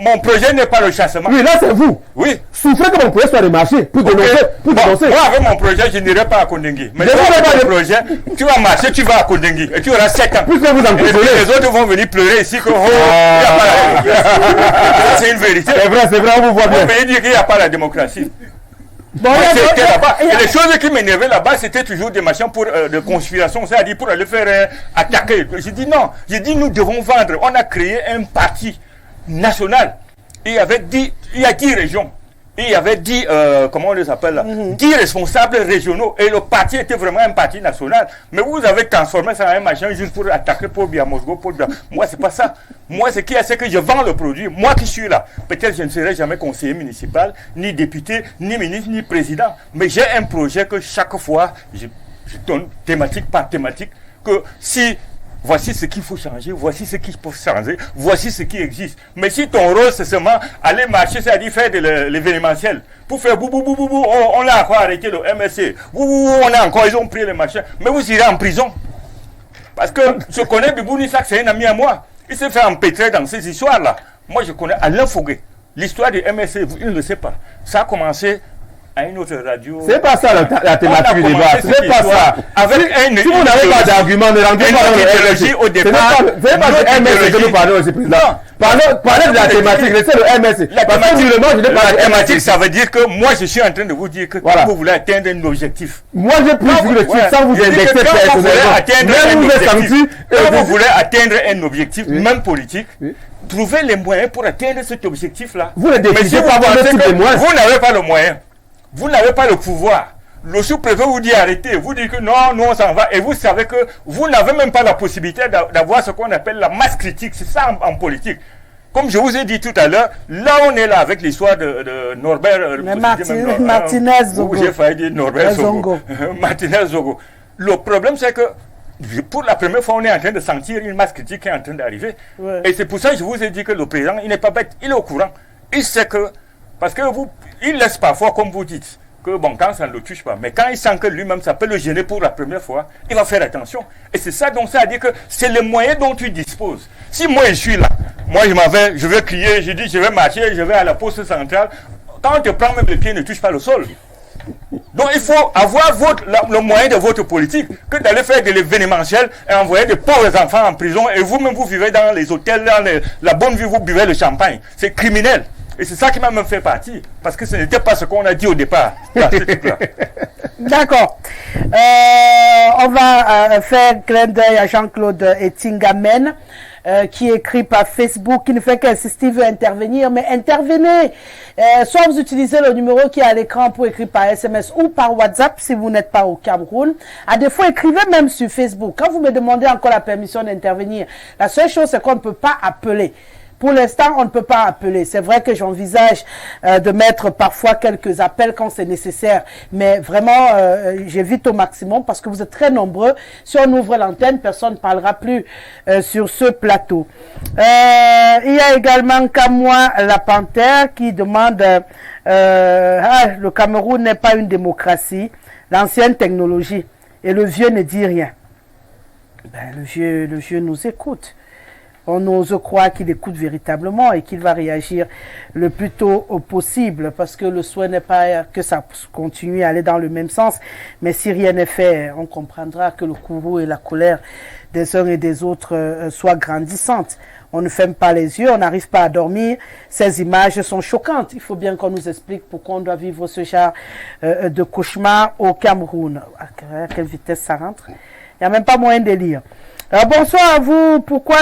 Mon projet n'est pas le chassement. Oui, là c'est vous. Oui. Souffrez que mon projet soit démarché pour dénoncer. Moi avec mon projet je n'irai pas à Kondengui. Mais si avec mon projet, tu vas marcher, tu vas à Kondengui et tu auras 7 ans. Puisque vous en et les autres vont venir pleurer ici que c'est une vérité. C'est vrai, on vous voit bien. On peut dire qu'il n'y a pas la démocratie. Bon, et les choses qui m'énervaient là-bas, c'était toujours des machins de conspiration, c'est-à-dire pour aller faire attaquer. J'ai dit non, nous devons vendre. On a créé un parti national. Il y a 10 régions. Et il y avait 10, comment on les appelle là, 10 responsables régionaux. Et le parti était vraiment un parti national. Mais vous avez transformé ça en un machin juste pour attaquer Paul Biamosgo, Moi, c'est pas ça. Moi, ce qu'il y a, c'est que je vends le produit. Moi qui suis là, peut-être je ne serai jamais conseiller municipal, ni député, ni ministre, ni président. Mais j'ai un projet que chaque fois, je donne thématique par thématique, que si... Voici ce qu'il faut changer, voici ce qu'il faut changer, voici ce qui existe. Mais si ton rôle, c'est seulement aller marcher, c'est-à-dire faire de l'événementiel, pour faire bou, on a encore arrêté le MSC, ils ont pris les machins, mais vous irez en prison. Parce que je connais Bibou Nissak, c'est un ami à moi. Il s'est fait empêtrer dans ces histoires-là. Moi, je connais Alain Foguet. L'histoire du MSC, il ne le sait pas. Ça a commencé à une autre radio. C'est pas ça la thématique du débat. C'est pas ça. Si vous n'avez pas d'argument, ne rentrez pas dans le MSC. Au départ, c'est pas le MSC que nous parlons, monsieur le président. Parlez de la thématique, laissez le MSC. Parce que je n'ai pas la thématique, ça veut dire que moi, je suis en train de vous dire que quand vous voulez atteindre un objectif. Moi, j'ai plus vu le titre sans vous indexer quand vous voulez atteindre un objectif, même politique, trouvez les moyens pour atteindre cet objectif-là. Vous ne décidez pas avoir le type de moyens. Vous n'avez pas le moyen. Vous n'avez pas le pouvoir. Le sous-préfet vous dit arrêtez, vous dit que non, nous on s'en va. Et vous savez que vous n'avez même pas la possibilité d'avoir ce qu'on appelle la masse critique. C'est ça en politique. Comme je vous ai dit tout à l'heure, là on est là avec l'histoire de Norbert Martinez Zogo. J'ai failli dire Norbert Zogo. Martinez Zogo. Le problème c'est que pour la première fois, on est en train de sentir une masse critique qui est en train d'arriver. Ouais. Et c'est pour ça que je vous ai dit que le président, il n'est pas bête, il est au courant. Il sait que, parce que il laisse parfois, comme vous dites, que bon, quand ça ne le touche pas, mais quand il sent que lui-même, ça peut le gêner pour la première fois, il va faire attention. Et c'est ça, donc ça veut dire que c'est les moyens dont tu disposes. Si moi je suis là, moi je vais crier, je dis je vais marcher, je vais à la poste centrale, quand on te prend, même les pieds ne touchent pas le sol. Donc il faut avoir le moyen de votre politique que d'aller faire de l'événementiel et envoyer des pauvres enfants en prison et vous-même vous vivez dans les hôtels, dans la bonne vie, vous buvez le champagne. C'est criminel. Et c'est ça qui m'a même fait partir. Parce que ce n'était pas ce qu'on a dit au départ. D'accord. On va faire clin d'œil à Jean-Claude Etingamen. Qui écrit par Facebook, qui ne fait qu'insister, veut intervenir, mais intervenez. Soit vous utilisez le numéro qui est à l'écran pour écrire par SMS ou par WhatsApp si vous n'êtes pas au Cameroun. À défaut, écrivez même sur Facebook. Quand vous me demandez encore la permission d'intervenir, la seule chose, c'est qu'on ne peut pas appeler. Pour l'instant, on ne peut pas appeler. C'est vrai que j'envisage de mettre parfois quelques appels quand c'est nécessaire. Mais vraiment, j'évite au maximum parce que vous êtes très nombreux. Si on ouvre l'antenne, personne ne parlera plus sur ce plateau. Il y a également Kamoa la Panthère qui demande le Cameroun n'est pas une démocratie. L'ancienne technologie. Et le vieux ne dit rien. Ben, le vieux nous écoute. On ose croire qu'il écoute véritablement et qu'il va réagir le plus tôt possible parce que le souhait n'est pas que ça continue à aller dans le même sens. Mais si rien n'est fait, on comprendra que le courroux et la colère des uns et des autres soient grandissantes. On ne ferme pas les yeux, on n'arrive pas à dormir. Ces images sont choquantes. Il faut bien qu'on nous explique pourquoi on doit vivre ce genre de cauchemar au Cameroun. À quelle vitesse ça rentre? Il n'y a même pas moyen de lire. Bonsoir à vous. Pourquoi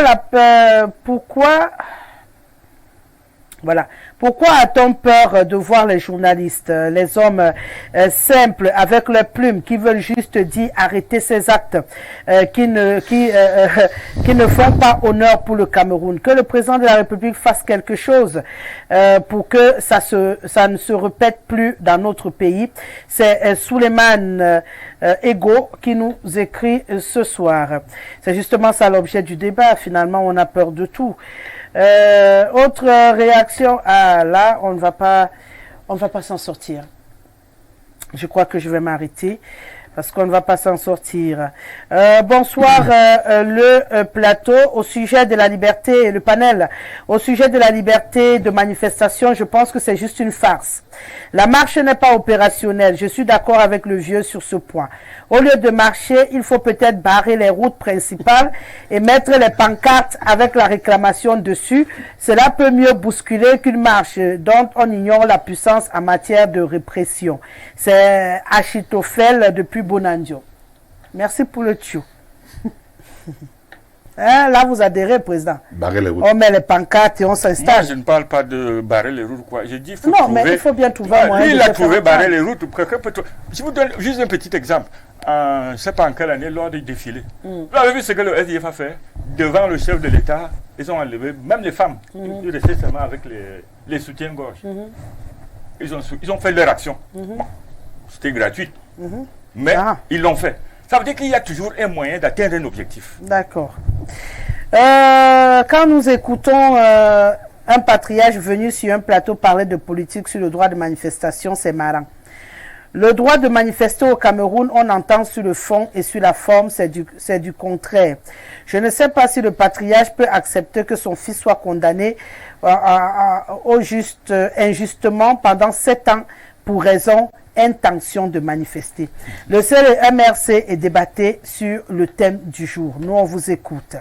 Voilà. Pourquoi a-t-on peur de voir les journalistes, les hommes simples avec leurs plumes qui veulent juste dire arrêter ces actes qui ne font pas honneur pour le Cameroun? Que le président de la République fasse quelque chose pour que ça ne se répète plus dans notre pays. C'est Souleymane Ego qui nous écrit ce soir. C'est justement ça l'objet du débat. Finalement, on a peur de tout. Autre réaction, là, on ne va pas s'en sortir. Je crois que je vais m'arrêter parce qu'on ne va pas s'en sortir. Bonsoir, le plateau au sujet de la liberté, le panel, au sujet de la liberté de manifestation, je pense que c'est juste une farce. La marche n'est pas opérationnelle. Je suis d'accord avec le vieux sur ce point. Au lieu de marcher, il faut peut-être barrer les routes principales et mettre les pancartes avec la réclamation dessus. Cela peut mieux bousculer qu'une marche dont on ignore la puissance en matière de répression. C'est Achitophel depuis Bonandio. Merci pour le tio. Hein, là, vous adhérez, président. Barrer les routes. On met les pancartes et on s'installe. Moi, je ne parle pas de barrer les routes, quoi. J'ai dit, il faut non, trouver... mais il faut bien trouver un moyen. Lui, il a trouvé barrer les routes. Je vous donne juste un petit exemple. Je ne sais pas en quelle année, lors du défilé. Vous avez vu ce que le SDF a fait? Devant le chef de l'État, ils ont enlevé, même les femmes, ils restaient seulement avec les soutiens-gorge. Ils ont fait leur action. Bon, c'était gratuit. Mais ils l'ont fait. Ça veut dire qu'il y a toujours un moyen d'atteindre un objectif. D'accord. Quand nous écoutons un patriarche venu sur un plateau parler de politique sur le droit de manifestation, c'est marrant. Le droit de manifester au Cameroun, on entend sur le fond et sur la forme, c'est du contraire. Je ne sais pas si le patriarche peut accepter que son fils soit condamné injustement pendant 7 ans pour raison intention de manifester. Le seul MRC est débattu sur le thème du jour. Nous, on vous écoute.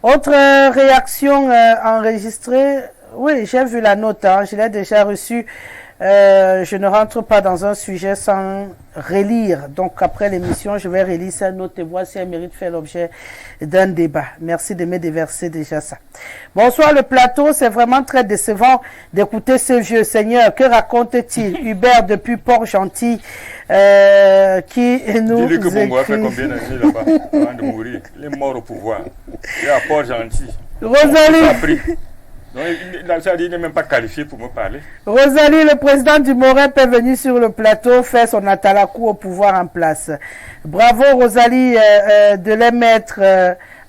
Autre réaction enregistrée. Oui, j'ai vu la note, je l'ai déjà reçue. Je ne rentre pas dans un sujet sans relire. Donc, après l'émission, je vais relire cette note et voir si elle mérite de faire l'objet d'un débat. Merci de me déverser déjà ça. Bonsoir le plateau. C'est vraiment très décevant d'écouter ce vieux seigneur. Que raconte-t-il? Hubert depuis Port-Gentil qui nous dis-lui que Bongo a fait écrit... combien d'années là-bas avant de mourir? Il est mort au pouvoir. Il est à Port-Gentil. Rosalie. Donc, ça dit, il n'est même pas qualifié pour me parler. Rosalie, le président du Morep est venu sur le plateau faire son atalakou au pouvoir en place. Bravo Rosalie de les mettre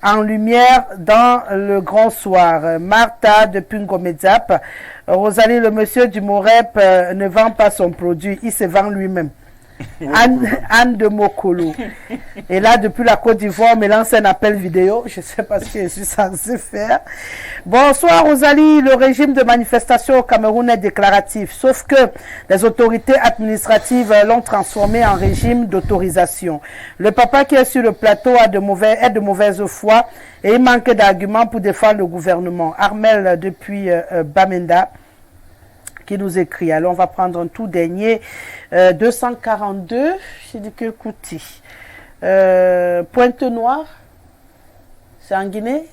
en lumière dans le grand soir. Martha de Pungomedzap. Rosalie, le monsieur du Morep ne vend pas son produit, il se vend lui-même. Anne de Mokolo. Et là, depuis la Côte d'Ivoire, on me lance un appel vidéo. Je ne sais pas ce que je suis censé faire. Bonsoir Rosalie. Le régime de manifestation au Cameroun est déclaratif, sauf que les autorités administratives l'ont transformé en régime d'autorisation. Le papa qui est sur le plateau est de mauvaise foi et il manque d'arguments pour défendre le gouvernement. Armel depuis Bamenda qui nous écrit. Alors, on va prendre un tout dernier. 242, j'ai dit que Kouti. Pointe-Noire, c'est en Guinée?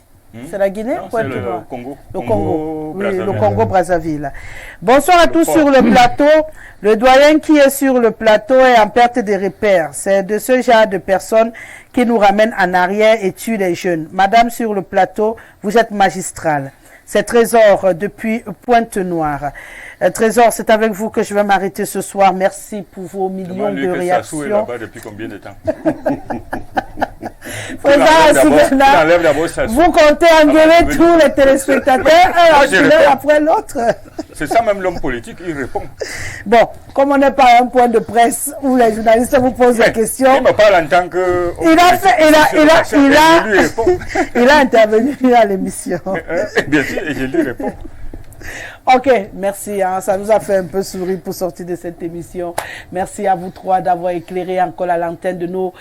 C'est la Guinée? Pointe-Noire. Le Congo. Le Congo. Oui, le Congo-Brazzaville. Bonsoir à tous sur le plateau. Le doyen qui est sur le plateau est en perte de repères. C'est de ce genre de personnes qui nous ramènent en arrière et tuent les jeunes. Madame sur le plateau, vous êtes magistrale. C'est Trésor depuis Pointe-Noire. Trésor, c'est avec vous que je vais m'arrêter ce soir. Merci pour vos millions de réactions. Sassou est là-bas depuis combien de temps? Vous comptez engueuler tous les téléspectateurs, un après l'autre. C'est ça même l'homme politique, il répond. Bon, comme on n'est pas à un point de presse où les journalistes vous posent des questions. Il me parle en tant que... Il a intervenu à l'émission. Bien sûr, et je lui réponds. Ok, merci. Ça nous a fait un peu sourire pour sortir de cette émission. Merci à vous trois d'avoir éclairé encore la lanterne de nos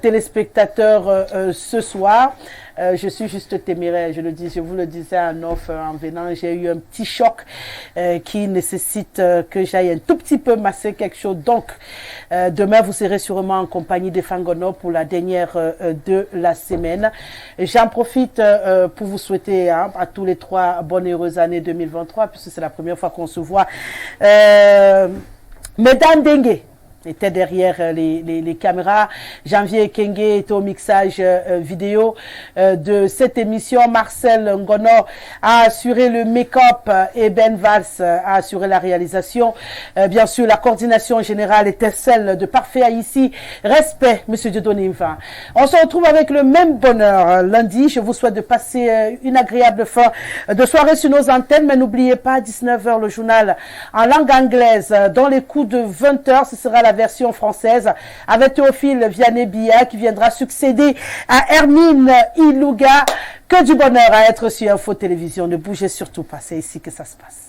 téléspectateurs ce soir. je suis juste téméraire, je vous le disais en off, en venant, j'ai eu un petit choc qui nécessite que j'aille un tout petit peu masser quelque chose. Donc, demain, vous serez sûrement en compagnie des Fangono pour la dernière de la semaine. J'en profite pour vous souhaiter à tous les trois bonnes et heureuses années 2023, puisque c'est la première fois qu'on se voit. Mesdames Dengue était derrière les caméras. Janvier Kenge était au mixage vidéo de cette émission. Marcel Ngono a assuré le make-up et Ben Valls a assuré la réalisation. Bien sûr, la coordination générale était celle de Parfait Haïti. Respect, Monsieur Dieudonné Mfa. On se retrouve avec le même bonheur lundi. Je vous souhaite de passer une agréable fin de soirée sur nos antennes, mais n'oubliez pas, 19h, le journal en langue anglaise. Dans les coups de 20h, ce sera la version française avec Théophile Vianney-Bia qui viendra succéder à Hermine Ilouga. Que du bonheur à être sur Info Télévision. Ne bougez surtout pas, c'est ici que ça se passe.